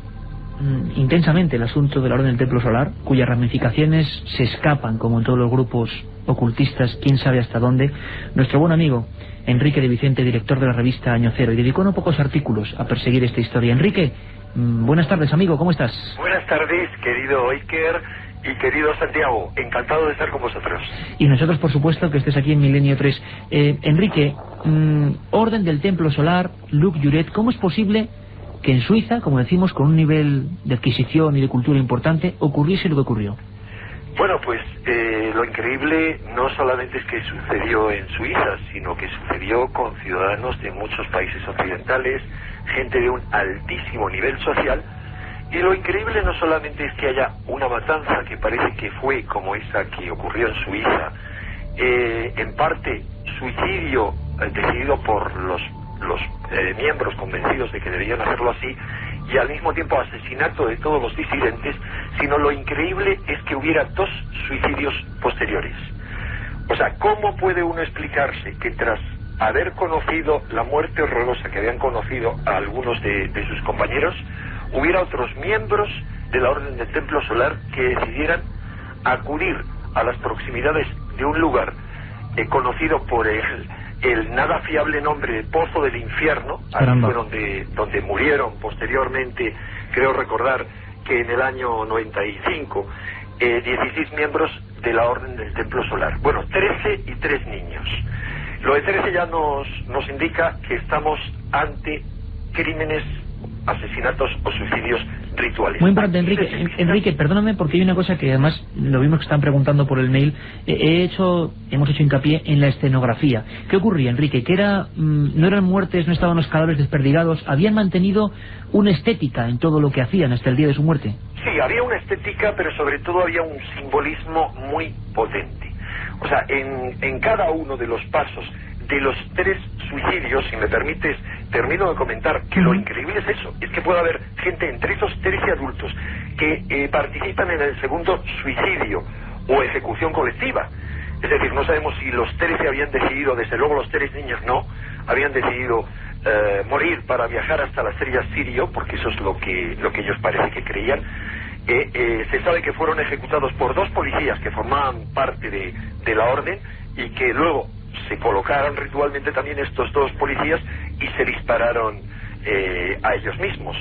intensamente el asunto de la Orden del Templo Solar, cuyas ramificaciones se escapan, como en todos los grupos ocultistas, quién sabe hasta dónde. Nuestro buen amigo Enrique de Vicente, director de la revista Año Cero, y dedicó no pocos artículos a perseguir esta historia. Enrique, buenas tardes, amigo, ¿cómo estás? Buenas tardes, querido Iker y querido Santiago, encantado de estar con vosotros. Y nosotros, por supuesto, que estés aquí en Milenio 3. Enrique, Orden del Templo Solar, Luc Jouret, ¿cómo es posible que en Suiza, como decimos, con un nivel de adquisición y de cultura importante, ocurriese lo que ocurrió? Bueno, pues lo increíble no solamente es que sucedió en Suiza, sino que sucedió con ciudadanos de muchos países occidentales, gente de un altísimo nivel social. Y lo increíble no solamente es que haya una matanza que parece que fue como esa que ocurrió en Suiza, en parte suicidio decidido por los miembros convencidos de que debían hacerlo así, y al mismo tiempo asesinato de todos los disidentes, sino lo increíble es que hubiera 2 suicidios posteriores. O sea, ¿cómo puede uno explicarse que tras haber conocido la muerte horrorosa que habían conocido a algunos de sus compañeros, hubiera otros miembros de la Orden del Templo Solar que decidieran acudir a las proximidades de un lugar conocido por el nada fiable nombre de Pozo del Infierno? Ahí fue donde murieron posteriormente, creo recordar que en el año 95, 16 miembros de la Orden del Templo Solar. Bueno, 13 y 3 niños. Lo de 13 ya nos indica que estamos ante crímenes, asesinatos o suicidios rituales. Muy importante, Enrique, perdóname, porque hay una cosa que además lo vimos que están preguntando por el mail. Hemos hecho hincapié en la escenografía. ¿Qué ocurría, Enrique? Que no eran muertes, no estaban los cadáveres desperdigados, habían mantenido una estética en todo lo que hacían hasta el día de su muerte. Sí, había una estética, pero sobre todo había un simbolismo muy potente. O sea, en cada uno de los pasos de los 3 suicidios, si me permites, termino de comentar que lo increíble es eso, es que puede haber gente entre esos 13 adultos que participan en el segundo suicidio o ejecución colectiva. Es decir, no sabemos si los 13 habían decidido, desde luego los 3 niños no, habían decidido morir para viajar hasta la estrella Sirio, porque eso es lo que ellos parece que creían. Se sabe que fueron ejecutados por 2 policías que formaban parte de la orden y que luego se colocaron ritualmente también estos 2 policías y se dispararon a ellos mismos.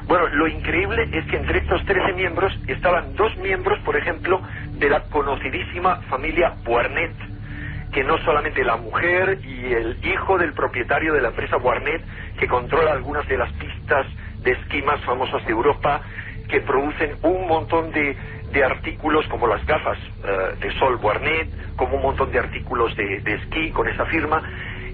Bueno, lo increíble es que entre estos 13 miembros estaban 2 miembros, por ejemplo, de la conocidísima familia Buarnet, que no solamente la mujer y el hijo del propietario de la empresa Buarnet, que controla algunas de las pistas de esquí más famosas de Europa, que producen un montón de artículos como las gafas de sol Buarnet, como un montón de artículos de esquí con esa firma.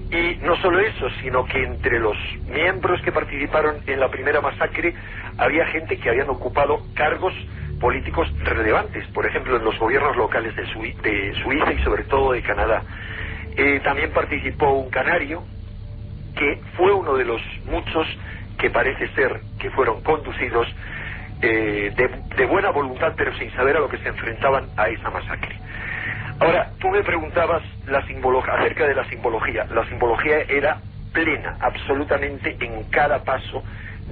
Y no solo eso, sino que entre los miembros que participaron en la primera masacre había gente que habían ocupado cargos políticos relevantes, por ejemplo en los gobiernos locales de Suiza y sobre todo de Canadá. También participó un canario que fue uno de los muchos que parece ser que fueron conducidos de buena voluntad, pero sin saber a lo que se enfrentaban a esa masacre. Ahora, tú me preguntabas acerca de la simbología. La simbología era plena, absolutamente en cada paso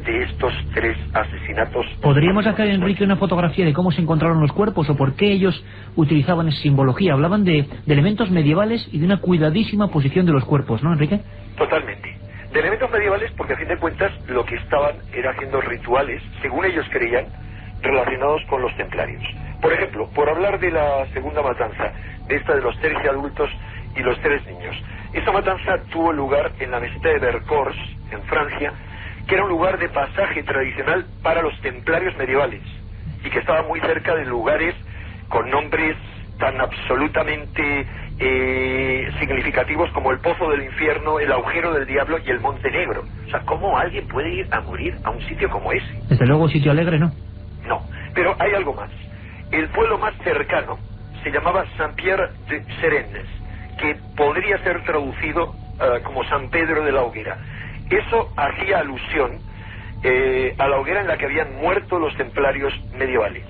de estos 3 asesinatos. ¿Podríamos sacar, Enrique, una fotografía de cómo se encontraron los cuerpos o por qué ellos utilizaban esa simbología? Hablaban de elementos medievales y de una cuidadísima posición de los cuerpos, ¿no, Enrique? Totalmente. De elementos medievales porque a fin de cuentas lo que estaban era haciendo rituales, según ellos creían, relacionados con los templarios. Por ejemplo, por hablar de la segunda matanza, de esta de los 13 adultos y los 3 niños. Esa matanza tuvo lugar en la meseta de Vercors, en Francia, que era un lugar de pasaje tradicional para los templarios medievales y que estaba muy cerca de lugares con nombres tan absolutamente significativos como el Pozo del Infierno, el Agujero del Diablo y el Monte Negro. O sea, ¿cómo alguien puede ir a morir a un sitio como ese? Desde luego, sitio alegre, ¿no? No, pero hay algo más. El pueblo más cercano se llamaba Saint-Pierre-de-Serennes, que podría ser traducido como San Pedro de la Hoguera. Eso hacía alusión a la hoguera en la que habían muerto los templarios medievales.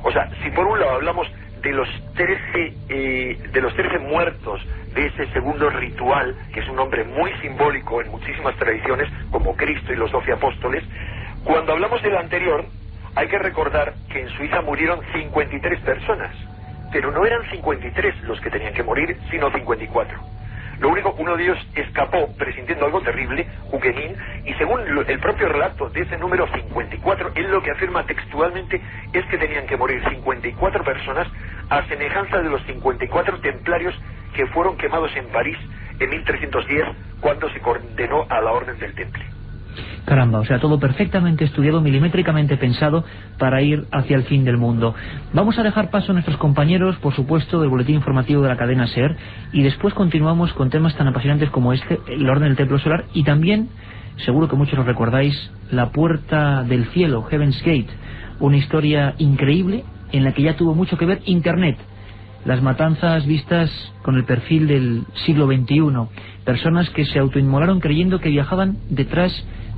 O sea, si por un lado hablamos de los 13 muertos de ese segundo ritual, que es un nombre muy simbólico en muchísimas tradiciones, como Cristo y los 12 apóstoles, cuando hablamos del anterior, hay que recordar que en Suiza murieron 53 personas, pero no eran 53 los que tenían que morir, sino 54. Lo único, uno de ellos escapó presintiendo algo terrible, Huguenin, y según el propio relato de ese número 54, él lo que afirma textualmente es que tenían que morir 54 personas a semejanza de los 54 templarios que fueron quemados en París en 1310, cuando se condenó a la Orden del Temple. Caramba, o sea, todo perfectamente estudiado, milimétricamente pensado para ir hacia el fin del mundo. Vamos a dejar paso a nuestros compañeros, por supuesto, del boletín informativo de la cadena SER, y después continuamos con temas tan apasionantes como este, el Orden del Templo Solar, y también, seguro que muchos lo recordáis, la Puerta del Cielo, Heaven's Gate, una historia increíble en la que ya tuvo mucho que ver Internet. Las matanzas vistas con el perfil del siglo XXI, personas que se autoinmolaron creyendo que viajaban detrás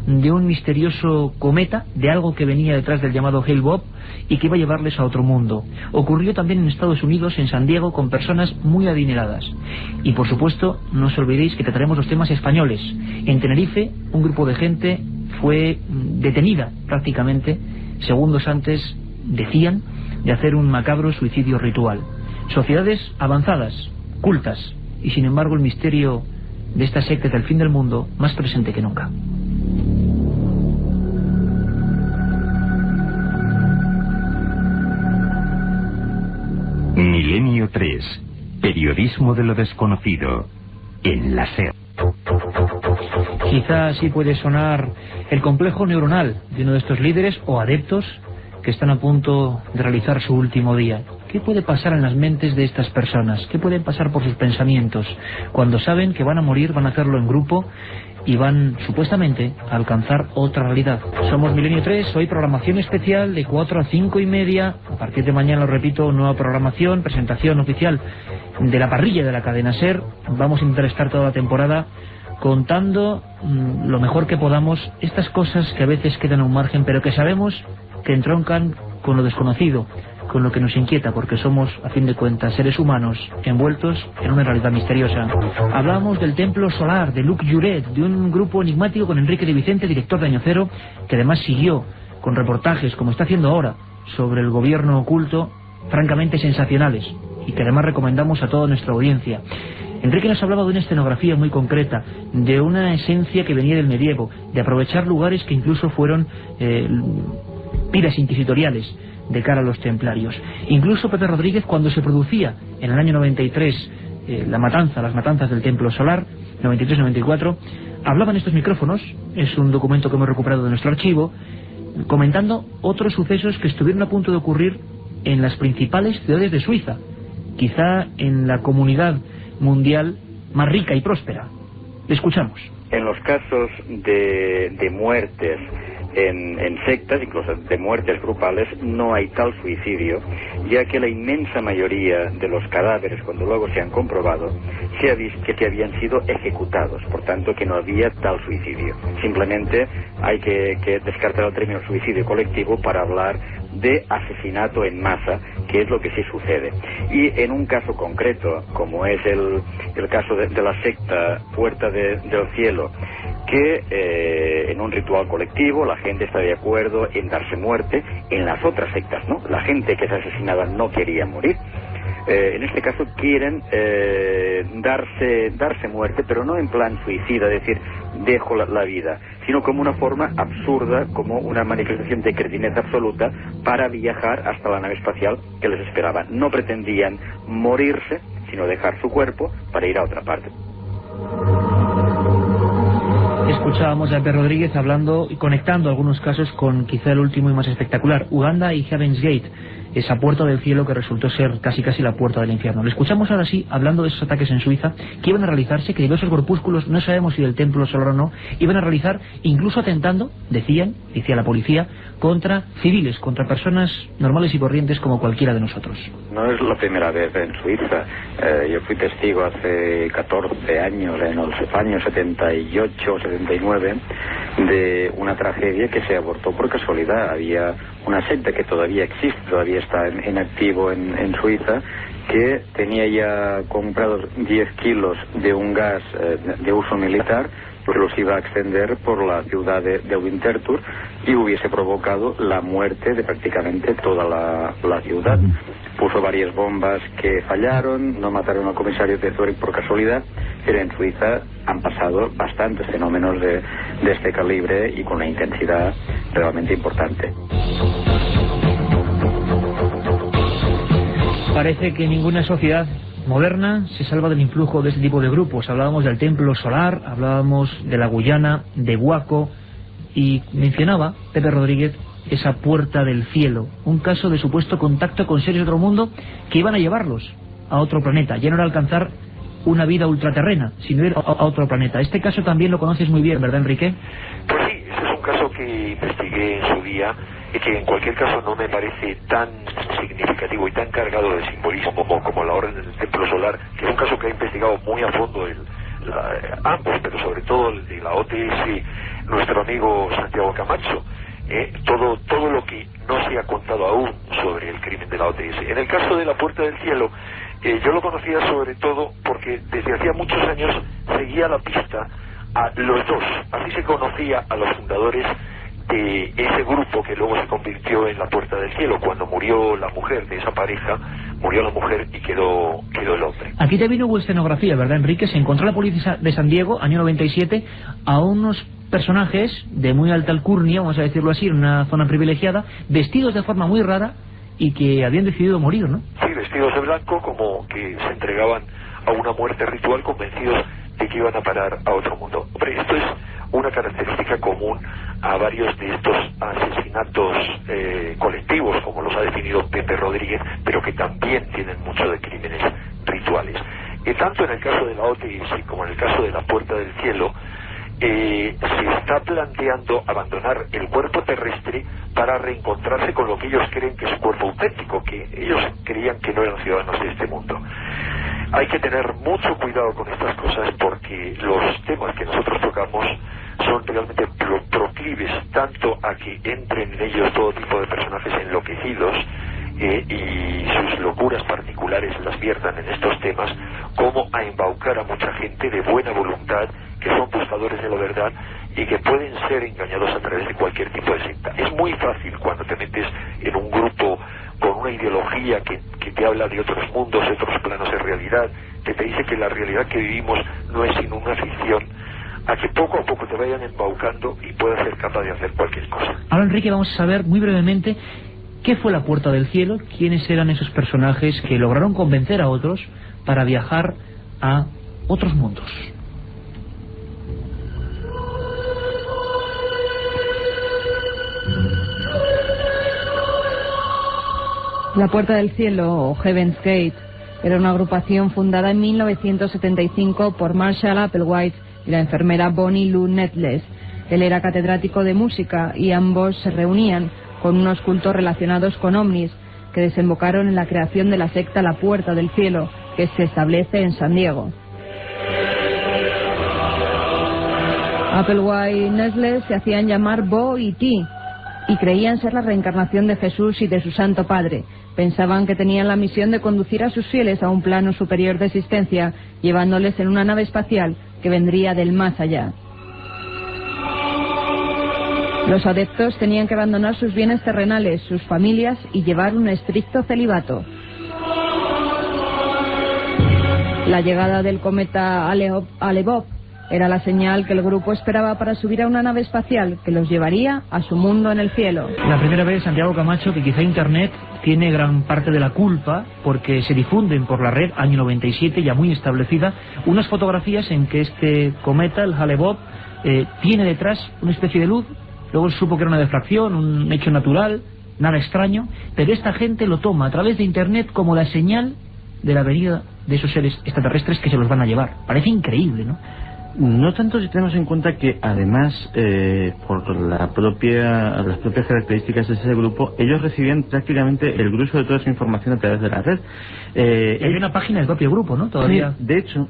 de un misterioso cometa, de algo que venía detrás del llamado Hale-Bopp y que iba a llevarles a otro mundo. Ocurrió también en Estados Unidos, en San Diego, con personas muy adineradas. Y por supuesto, no os olvidéis que trataremos los temas españoles. En Tenerife, un grupo de gente fue detenida prácticamente segundos antes, decían, de hacer un macabro suicidio ritual. Sociedades avanzadas, cultas, y sin embargo el misterio de esta secta del fin del mundo más presente que nunca. Milenio 3. Periodismo de lo desconocido. En la SER. Quizá así puede sonar el complejo neuronal de uno de estos líderes o adeptos que están a punto de realizar su último día. ¿Qué puede pasar en las mentes de estas personas? ¿Qué pueden pasar por sus pensamientos cuando saben que van a morir, van a hacerlo en grupo y van supuestamente a alcanzar otra realidad? Somos Milenio 3, hoy programación especial de 4 a 5 y media. A partir de mañana, lo repito, nueva programación, presentación oficial de la parrilla de la cadena SER. Vamos a intentar estar toda la temporada contando lo mejor que podamos estas cosas que a veces quedan a un margen, pero que sabemos que entroncan con lo desconocido, con lo que nos inquieta, porque somos, a fin de cuentas, seres humanos envueltos en una realidad misteriosa. Hablamos del Templo Solar, de Luc Juret, de un grupo enigmático con Enrique de Vicente, director de Año Cero, que además siguió con reportajes, como está haciendo ahora, sobre el gobierno oculto, francamente sensacionales, y que además recomendamos a toda nuestra audiencia. Enrique nos hablaba de una escenografía muy concreta, de una esencia que venía del medievo, de aprovechar lugares que incluso fueron piras inquisitoriales de cara a los templarios. Incluso Pepe Rodríguez, cuando se producía en el año 93 las matanzas del Templo Solar, 93-94, hablaba en estos micrófonos, es un documento que hemos recuperado de nuestro archivo, comentando otros sucesos que estuvieron a punto de ocurrir en las principales ciudades de Suiza, quizá en la comunidad mundial más rica y próspera. Le escuchamos. En los casos de muertes en sectas, incluso de muertes grupales, no hay tal suicidio, ya que la inmensa mayoría de los cadáveres, cuando luego se han comprobado, se ha visto que habían sido ejecutados, por tanto que no había tal suicidio. Simplemente hay que descartar el término suicidio colectivo para hablar de asesinato en masa, que es lo que sí sucede. Y en un caso concreto, como es el caso de la secta Puerta del Cielo, que en un ritual colectivo la gente está de acuerdo en darse muerte. En las otras sectas no, la gente que es asesinada no quería morir. En este caso quieren darse muerte, pero no en plan suicida, es decir, dejo la vida, sino como una forma absurda, como una manifestación de cretinez absoluta para viajar hasta la nave espacial que les esperaba. No pretendían morirse, sino dejar su cuerpo para ir a otra parte. Escuchábamos a Pepe Rodríguez hablando y conectando algunos casos con quizá el último y más espectacular, Uganda y Heaven's Gate, esa puerta del cielo que resultó ser casi la puerta del infierno. Le escuchamos ahora sí hablando de esos ataques en Suiza que iban a realizarse, que diversos grupúsculos, no sabemos si del Templo Solar o no, iban a realizar, incluso atentando, decía la policía, contra civiles, contra personas normales y corrientes como cualquiera de nosotros. No es la primera vez en Suiza. Yo fui testigo hace 14 años, en los años 78 o 79, de una tragedia que se abortó por casualidad. Había una secta que todavía existe, todavía está en activo en Suiza, que tenía ya comprados 10 kilos de un gas de uso militar, que los iba a extender por la ciudad de Winterthur y hubiese provocado la muerte de prácticamente toda la ciudad. Puso varias bombas que fallaron, no mataron al comisario de Zurich por casualidad, pero en Suiza han pasado bastantes fenómenos de este calibre y con una intensidad realmente importante. Parece que ninguna sociedad moderna se salva del influjo de este tipo de grupos. Hablábamos del Templo Solar, hablábamos de la Guyana, de Huaco, y mencionaba Pepe Rodríguez esa puerta del cielo, un caso de supuesto contacto con seres de otro mundo que iban a llevarlos a otro planeta. Ya no era alcanzar una vida ultraterrena, sino ir a otro planeta. Este caso también lo conoces muy bien, ¿verdad, Enrique? Pues sí, ese es un caso que investigué en su día y que en cualquier caso no me parece tan significativo y tan cargado de simbolismo como la Orden del Templo Solar, que es un caso que ha investigado muy a fondo ambos, pero sobre todo el de la OTS, nuestro amigo Santiago Camacho, todo lo que no se ha contado aún sobre el crimen de la OTS. En el caso de la Puerta del Cielo, yo lo conocía sobre todo porque desde hacía muchos años seguía la pista a los dos. Así se conocía a los fundadores de ese grupo que luego se convirtió en la Puerta del Cielo. Cuando murió la mujer de esa pareja, murió la mujer y quedó el hombre. Aquí también hubo escenografía, ¿verdad, Enrique? Se encontró la policía de San Diego, año 97, a unos personajes de muy alta alcurnia, vamos a decirlo así, en una zona privilegiada, vestidos de forma muy rara y que habían decidido morir, ¿no? Sí, vestidos de blanco, como que se entregaban a una muerte ritual, convencidos de que iban a parar a otro mundo. Hombre, esto es una característica común a varios de estos asesinatos colectivos, como los ha definido Pepe Rodríguez, pero que también tienen mucho de crímenes rituales. Tanto en el caso de la OTS como en el caso de la Puerta del Cielo, se está planteando abandonar el cuerpo terrestre para reencontrarse con lo que ellos creen que es su cuerpo auténtico, que ellos creían que no eran ciudadanos de este mundo. Hay que tener mucho cuidado con estas cosas porque los temas que nosotros tocamos son realmente proclives tanto a que entren en ellos todo tipo de personajes enloquecidos y sus locuras particulares las viertan en estos temas, como a embaucar a mucha gente de buena voluntad que son buscadores de la verdad y que pueden ser engañados a través de cualquier tipo de secta. Es muy fácil cuando te metes en un grupo con una ideología que te habla de otros mundos, de otros planos de realidad, que te dice que la realidad que vivimos no es sino una ficción, a que poco a poco te vayan embaucando y puedas ser capaz de hacer cualquier cosa. Ahora, Enrique, vamos a saber muy brevemente qué fue la Puerta del Cielo, quiénes eran esos personajes que lograron convencer a otros para viajar a otros mundos. La Puerta del Cielo, o Heaven's Gate, era una agrupación fundada en 1975 por Marshall Applewhite y la enfermera Bonnie Lou Nettles. Él era catedrático de música y ambos se reunían con unos cultos relacionados con ovnis que desembocaron en la creación de la secta La Puerta del Cielo, que se establece en San Diego. Applewhite y Nettles se hacían llamar Bo y Ti y creían ser la reencarnación de Jesús y de su Santo Padre. Pensaban que tenían la misión de conducir a sus fieles a un plano superior de existencia, llevándoles en una nave espacial que vendría del más allá. Los adeptos tenían que abandonar sus bienes terrenales, sus familias y llevar un estricto celibato. La llegada del cometa Alebop era la señal que el grupo esperaba para subir a una nave espacial que los llevaría a su mundo en el cielo. La primera vez, Santiago Camacho, que quizá Internet tiene gran parte de la culpa porque se difunden por la red, año 97, ya muy establecida, unas fotografías en que este cometa, el Hale-Bopp, tiene detrás una especie de luz. Luego se supo que era una defracción, un hecho natural, nada extraño, pero esta gente lo toma a través de Internet como la señal de la venida de esos seres extraterrestres que se los van a llevar. Parece increíble, ¿no? No tanto si tenemos en cuenta que además por las propias características de ese grupo, ellos recibían prácticamente el grueso de toda su información a través de la red. Hay una página del propio grupo, ¿no? Todavía. Sí, de hecho,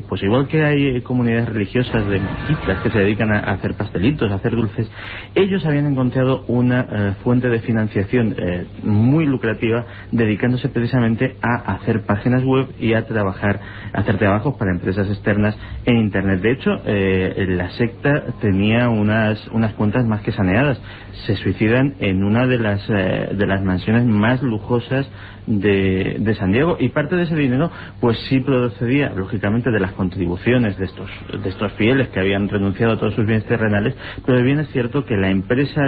pues igual que hay comunidades religiosas de mezquitas que se dedican a hacer pastelitos, a hacer dulces, ellos habían encontrado una fuente de financiación muy lucrativa dedicándose precisamente a hacer páginas web y a hacer trabajos para empresas externas en Internet. De hecho, la secta tenía unas cuentas más que saneadas. Se suicidan en una de las mansiones más lujosas de San Diego, y parte de ese dinero pues sí procedía lógicamente de las contribuciones de estos fieles que habían renunciado a todos sus bienes terrenales, pero bien es cierto que la empresa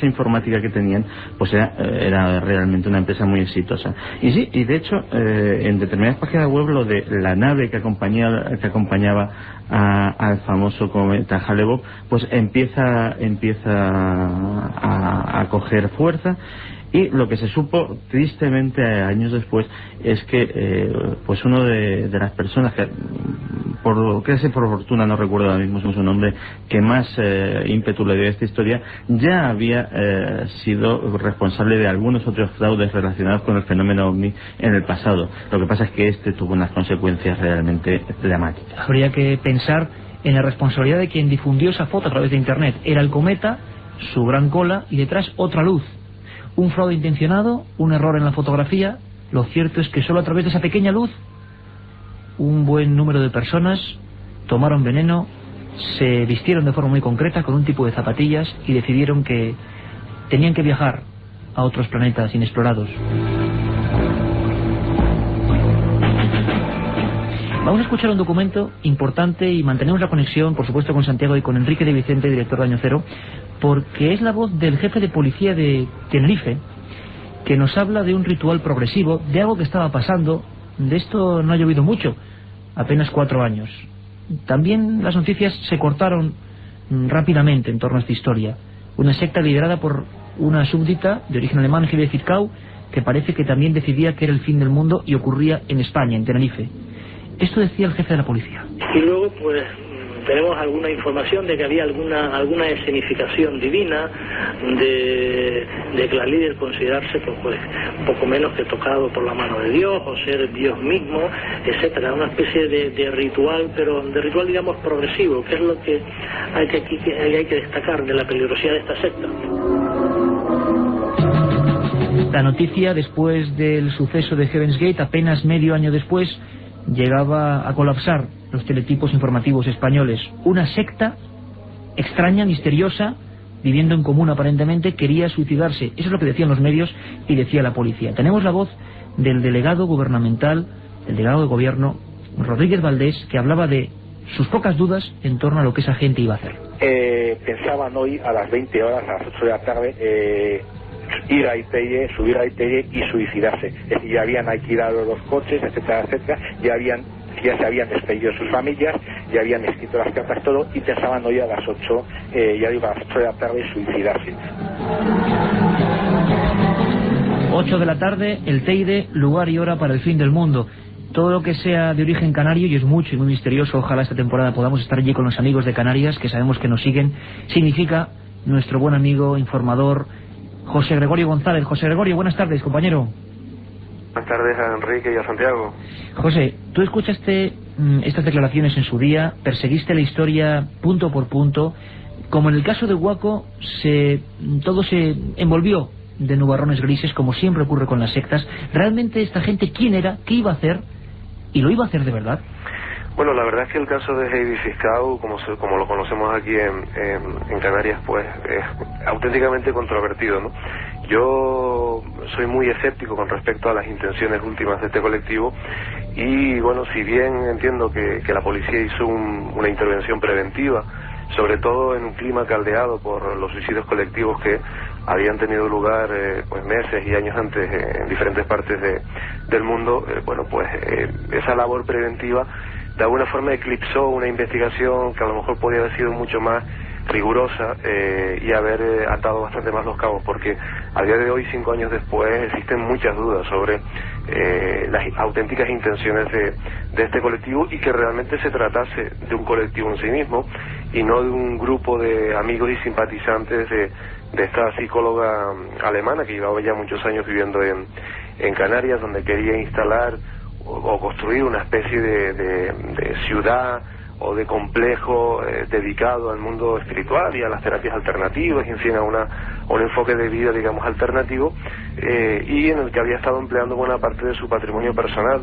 informática que tenían pues era realmente una empresa muy exitosa. Y sí, y de hecho en determinadas páginas web lo de la nave que acompañaba al famoso cometa Hale-Bopp pues empieza a coger fuerza. Y lo que se supo tristemente años después es que pues uno de las personas que por fortuna, no recuerdo ahora mismo su nombre, que más ímpetu le dio a esta historia, ya había sido responsable de algunos otros fraudes relacionados con el fenómeno OVNI en el pasado. Lo que pasa es que este tuvo unas consecuencias realmente dramáticas. Habría que pensar en la responsabilidad de quien difundió esa foto a través de Internet. Era el cometa, su gran cola y detrás otra luz. Un fraude intencionado, un error en la fotografía. Lo cierto es que solo a través de esa pequeña luz un buen número de personas tomaron veneno, se vistieron de forma muy concreta con un tipo de zapatillas y decidieron que tenían que viajar a otros planetas inexplorados. Vamos a escuchar un documento importante y mantenemos la conexión, por supuesto, con Santiago y con Enrique de Vicente, director de Año Cero, porque es la voz del jefe de policía de Tenerife, que nos habla de un ritual progresivo, de algo que estaba pasando. De esto no ha llovido mucho, apenas 4 años. También las noticias se cortaron rápidamente en torno a esta historia. Una secta liderada por una súbdita de origen alemán, Hilde Fiskau, que parece que también decidía que era el fin del mundo y ocurría en España, en Tenerife. Esto decía el jefe de la policía. Y luego, pues, tenemos alguna información de que había alguna escenificación divina, de que la líder considerarse pues poco menos que tocado por la mano de Dios, o ser Dios mismo, etcétera. Una especie de ritual, pero de ritual, digamos, progresivo, que es lo que hay que destacar de la peligrosidad de esta secta. La noticia, después del suceso de Heaven's Gate, apenas medio año después, llegaba a colapsar los teletipos informativos españoles. Una secta extraña, misteriosa, viviendo en común aparentemente, quería suicidarse. Eso es lo que decían los medios y decía la policía. Tenemos la voz del delegado gubernamental, el delegado de gobierno, Rodríguez Valdés, que hablaba de sus pocas dudas en torno a lo que esa gente iba a hacer. Pensaban hoy a las 20 horas, a las 8 de la tarde, ir a Itelle, subir a Itelle y suicidarse. Es decir, ya habían alquilado los coches, etcétera, etcétera, ya se habían despedido sus familias, ya habían escrito las cartas, todo, y pensaban hoy a las 8, ya digo, a las 8 de la tarde suicidarse. 8 de la tarde, el Teide, lugar y hora para el fin del mundo. Todo lo que sea de origen canario, y es mucho y muy misterioso, ojalá esta temporada podamos estar allí con los amigos de Canarias, que sabemos que nos siguen, significa nuestro buen amigo, informador, José Gregorio González. José Gregorio, buenas tardes, compañero. Buenas tardes a Enrique y a Santiago. José, tú escuchaste estas declaraciones en su día, perseguiste la historia punto por punto. Como en el caso de Waco, todo se envolvió de nubarrones grises, como siempre ocurre con las sectas. ¿Realmente esta gente quién era, qué iba a hacer, y lo iba a hacer de verdad? Bueno, la verdad es que el caso de Heidi Fiskau, como lo conocemos aquí en Canarias, pues es auténticamente controvertido, ¿no? Yo soy muy escéptico con respecto a las intenciones últimas de este colectivo y, bueno, si bien entiendo que la policía hizo una intervención preventiva, sobre todo en un clima caldeado por los suicidios colectivos que habían tenido lugar pues meses y años antes en diferentes partes del mundo, bueno, pues esa labor preventiva de alguna forma eclipsó una investigación que a lo mejor podía haber sido mucho más rigurosa y haber atado bastante más los cabos, porque a día de hoy, 5 años después, existen muchas dudas sobre las auténticas intenciones de este colectivo y que realmente se tratase de un colectivo en sí mismo y no de un grupo de amigos y simpatizantes de esta psicóloga alemana que llevaba ya muchos años viviendo en Canarias, donde quería instalar o construir una especie de ciudad o de complejo dedicado al mundo espiritual y a las terapias alternativas, y en fin, a un enfoque de vida, digamos, alternativo, y en el que había estado empleando buena parte de su patrimonio personal,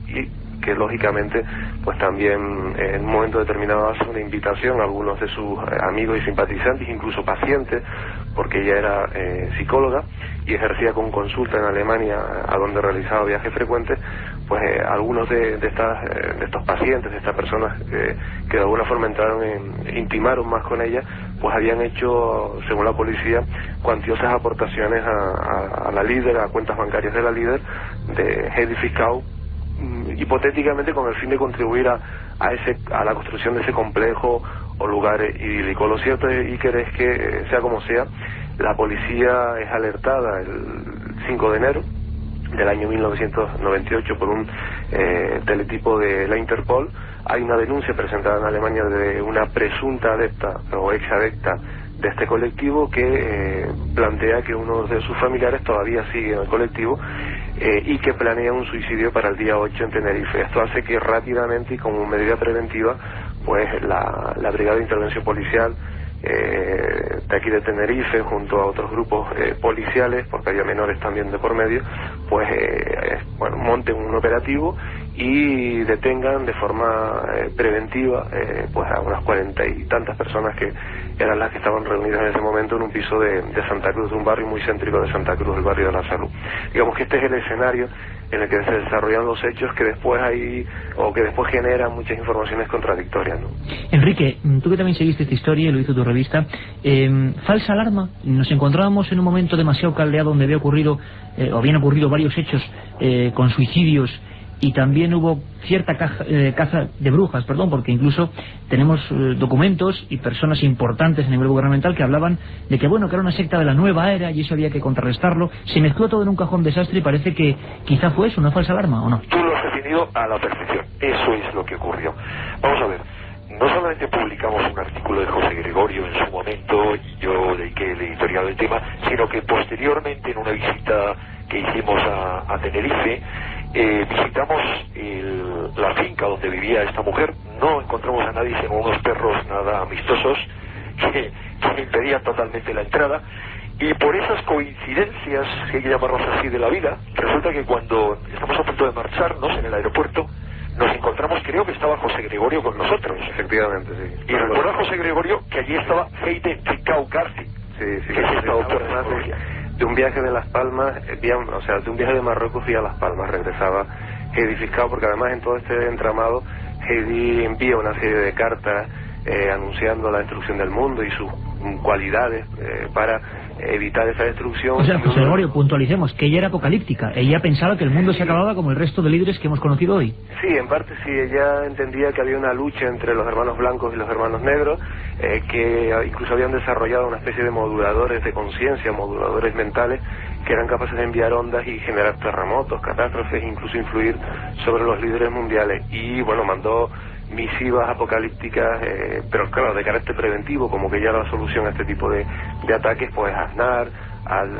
y que lógicamente pues también en un momento determinado hace una invitación a algunos de sus amigos y simpatizantes, incluso pacientes, porque ella era psicóloga y ejercía con consulta en Alemania, a donde realizaba viajes frecuentes. Pues algunos de estos pacientes, de estas personas que de alguna forma intimaron más con ella, pues habían hecho, según la policía, cuantiosas aportaciones a la líder, a cuentas bancarias de la líder, de Heidi Fiskau, hipotéticamente con el fin de contribuir a la construcción de ese complejo o lugar idílico. Lo cierto es que sea como sea, la policía es alertada el 5 de enero del año 1998 por un teletipo de la Interpol, hay una denuncia presentada en Alemania de una presunta adepta o ex adepta de este colectivo que plantea que uno de sus familiares todavía sigue en el colectivo y que planea un suicidio para el día 8 en Tenerife. Esto hace que rápidamente y como medida preventiva pues la Brigada de Intervención Policial de aquí de Tenerife, junto a otros grupos policiales, porque había menores también de por medio, pues bueno, monten un operativo y detengan de forma preventiva pues a unas 40 y tantas personas que eran las que estaban reunidas en ese momento en un piso de Santa Cruz, de un barrio muy céntrico de Santa Cruz, el barrio de la Salud. Digamos que este es el escenario en el que se desarrollan los hechos que después generan muchas informaciones contradictorias, ¿no? Enrique, tú que también seguiste esta historia y lo hizo tu revista, falsa alarma. Nos encontrábamos en un momento demasiado caldeado donde habían ocurrido varios hechos con suicidios, y también hubo cierta caza de brujas, porque incluso tenemos documentos y personas importantes a nivel gubernamental que hablaban de que era una secta de la nueva era y eso había que contrarrestarlo. Se mezcló todo en un cajón desastre y parece que quizá fue eso, una falsa alarma, ¿o no? Tú lo has definido a la perfección, eso es lo que ocurrió. Vamos a ver, no solamente publicamos un artículo de José Gregorio en su momento, y yo dediqué el editorial del tema, sino que posteriormente en una visita que hicimos a Tenerife, visitamos la finca donde vivía esta mujer. No encontramos a nadie sino unos perros nada amistosos que impedían totalmente la entrada, y por esas coincidencias, si hay que llamarlas así, de la vida, resulta que cuando estamos a punto de marcharnos en el aeropuerto nos encontramos, creo que estaba José Gregorio con nosotros. Efectivamente, sí. Y recuerda José Gregorio que allí estaba Heide Ficau-Garci, que es esta doctora en psicología. De un viaje de Las Palmas, de un viaje de Marruecos y a Las Palmas regresaba Heidi Ficau, porque además en todo este entramado Heidi envía una serie de cartas anunciando la destrucción del mundo y sus cualidades para evitar esa destrucción. O sea, José Gregorio, puntualicemos que ella era apocalíptica. Ella pensaba que el mundo se acababa como el resto de líderes que hemos conocido hoy. Sí, en parte sí. Ella entendía que había una lucha entre los hermanos blancos y los hermanos negros, que incluso habían desarrollado una especie de moduladores de conciencia, moduladores mentales, que eran capaces de enviar ondas y generar terremotos, catástrofes, incluso influir sobre los líderes mundiales. Y bueno, mandó misivas apocalípticas, pero claro, de carácter preventivo, como que ya la solución a este tipo de ataques, pues a Aznar, al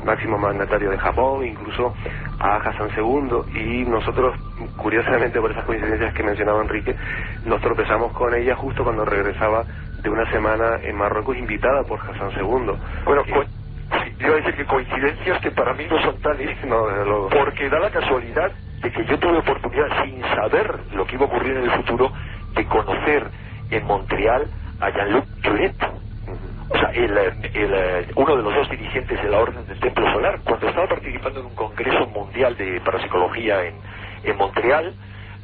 máximo mandatario de Japón, incluso a Hassan II, y nosotros, curiosamente por esas coincidencias que mencionaba Enrique, nos tropezamos con ella justo cuando regresaba de una semana en Marruecos, invitada por Hassan II. Bueno, sí, yo iba a decir que coincidencias que para mí no son tales, no, porque da la casualidad de que yo tuve oportunidad, sin saber lo que iba a ocurrir en el futuro, de conocer en Montreal a Jean-Luc Juret, o sea, uno de los dos dirigentes de la Orden del Templo Solar, cuando estaba participando en un congreso mundial de parapsicología en Montreal.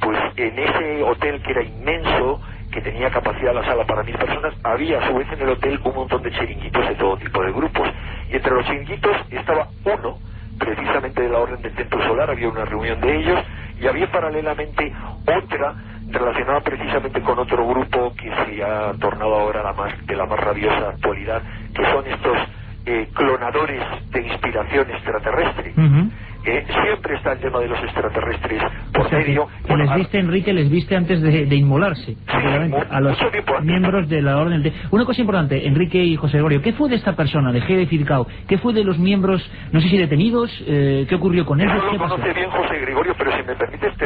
Pues en ese hotel, que era inmenso, que tenía capacidad la sala para 1000 personas, había a su vez en el hotel un montón de chiringuitos de todo tipo de grupos, y entre los chiringuitos estaba uno precisamente de la Orden del Templo Solar. Había una reunión de ellos y había paralelamente otra relacionada precisamente con otro grupo que se ha tornado ahora de la más rabiosa actualidad, que son estos clonadores de inspiración extraterrestre. Siempre está el tema de los extraterrestres por medio. Les viste, Enrique, les viste antes de inmolarse, a los miembros de la Orden. Una cosa importante, Enrique y José Gregorio, ¿qué fue de esta persona, de Heidi Ficau? ¿Qué fue de los miembros, no sé si detenidos? ¿Qué ocurrió con ellos? No lo conoce bien José Gregorio, pero si me permites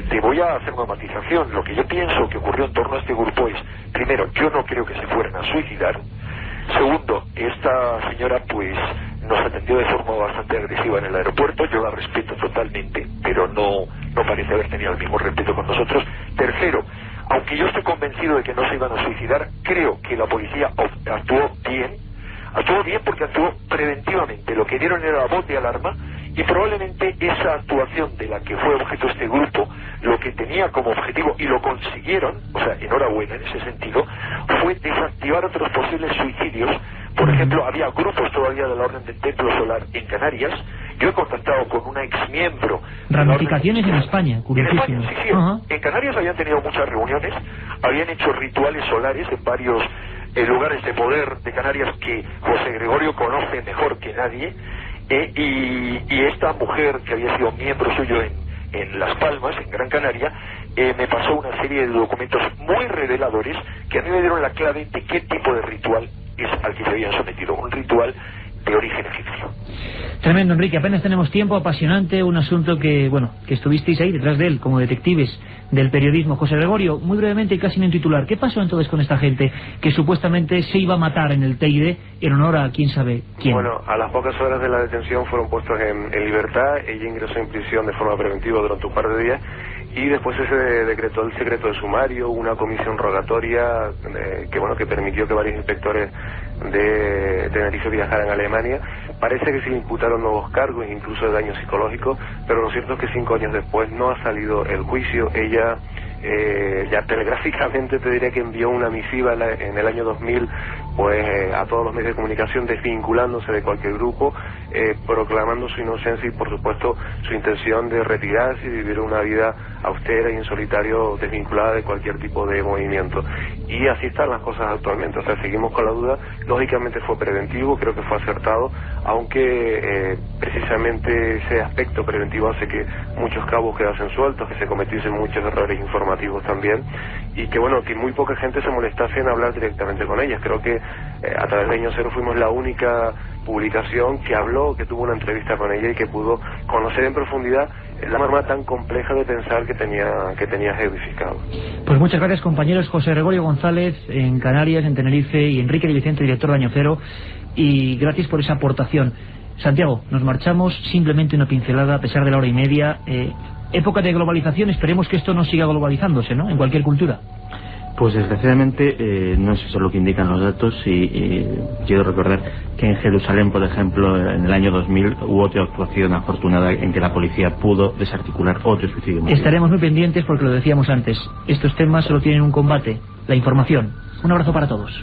te voy a hacer una matización. Lo que yo pienso que ocurrió en torno a este grupo es, primero, yo no creo que se fueran a suicidar. Segundo, esta señora pues nos atendió de forma bastante agresiva en el aeropuerto. Yo la respeto totalmente, pero no parece haber tenido el mismo respeto con nosotros. Tercero, aunque yo estoy convencido de que no se iban a suicidar, creo que la policía actuó bien porque actuó preventivamente. Lo que dieron era la voz de alarma, y probablemente esa actuación de la que fue objeto este grupo, lo que tenía como objetivo, y lo consiguieron, o sea, enhorabuena en ese sentido, fue desactivar otros posibles suicidios. Por ejemplo, había grupos todavía de la Orden del Templo Solar en Canarias. Yo he contactado con una exmiembro. Ramificaciones en España, curiosísimo. En España, sí. En Canarias habían tenido muchas reuniones, habían hecho rituales solares en varios lugares de poder de Canarias que José Gregorio conoce mejor que nadie. Y esta mujer, que había sido miembro suyo en Las Palmas, en Gran Canaria, me pasó una serie de documentos muy reveladores que a mí me dieron la clave de qué tipo de ritual es al que se habían sometido, un ritual de origen egipcio. Tremendo, Enrique, apenas tenemos tiempo, apasionante, un asunto que, bueno, que estuvisteis ahí detrás de él como detectives del periodismo. José Gregorio, muy brevemente y casi en un titular, ¿qué pasó entonces con esta gente que supuestamente se iba a matar en el Teide en honor a quién sabe quién? Bueno, a las pocas horas de la detención fueron puestos en libertad, ella ingresó en prisión de forma preventiva durante un par de días y después se decretó el secreto de sumario, una comisión rogatoria que permitió que varios inspectores de Tenerife viajaran a Alemania. Parece que se le imputaron nuevos cargos, incluso de daño psicológico, pero lo cierto es que 5 años después no ha salido el juicio. Ella ya telegráficamente te diría que envió una misiva en el año 2000 a todos los medios de comunicación desvinculándose de cualquier grupo, proclamando su inocencia y por supuesto su intención de retirarse y vivir una vida austera y en solitario, desvinculada de cualquier tipo de movimiento. Y así están las cosas actualmente, o sea, seguimos con la duda. Lógicamente fue preventivo, creo que fue acertado, aunque precisamente ese aspecto preventivo hace que muchos cabos quedasen sueltos, que se cometiesen muchos errores informativos también, y que que muy poca gente se molestase en hablar directamente con ellas. Creo que a través de Año Cero fuimos la única publicación que habló, que tuvo una entrevista con ella y que pudo conocer en profundidad la forma tan compleja de pensar que tenía Heidi Fiscal. Pues muchas gracias, compañeros. José Gregorio González en Canarias, en Tenerife, y Enrique de Vicente, director de Año Cero, y gracias por esa aportación. Santiago, nos marchamos, simplemente una pincelada a pesar de la hora y media. Época de globalización, esperemos que esto no siga globalizándose, ¿no?, en cualquier cultura. Pues desgraciadamente no es eso lo que indican los datos, y quiero recordar que en Jerusalén, por ejemplo, en el año 2000 hubo otra actuación afortunada en que la policía pudo desarticular otro suicidio. Estaremos muy pendientes porque lo decíamos antes, estos temas solo tienen un combate, la información. Un abrazo para todos.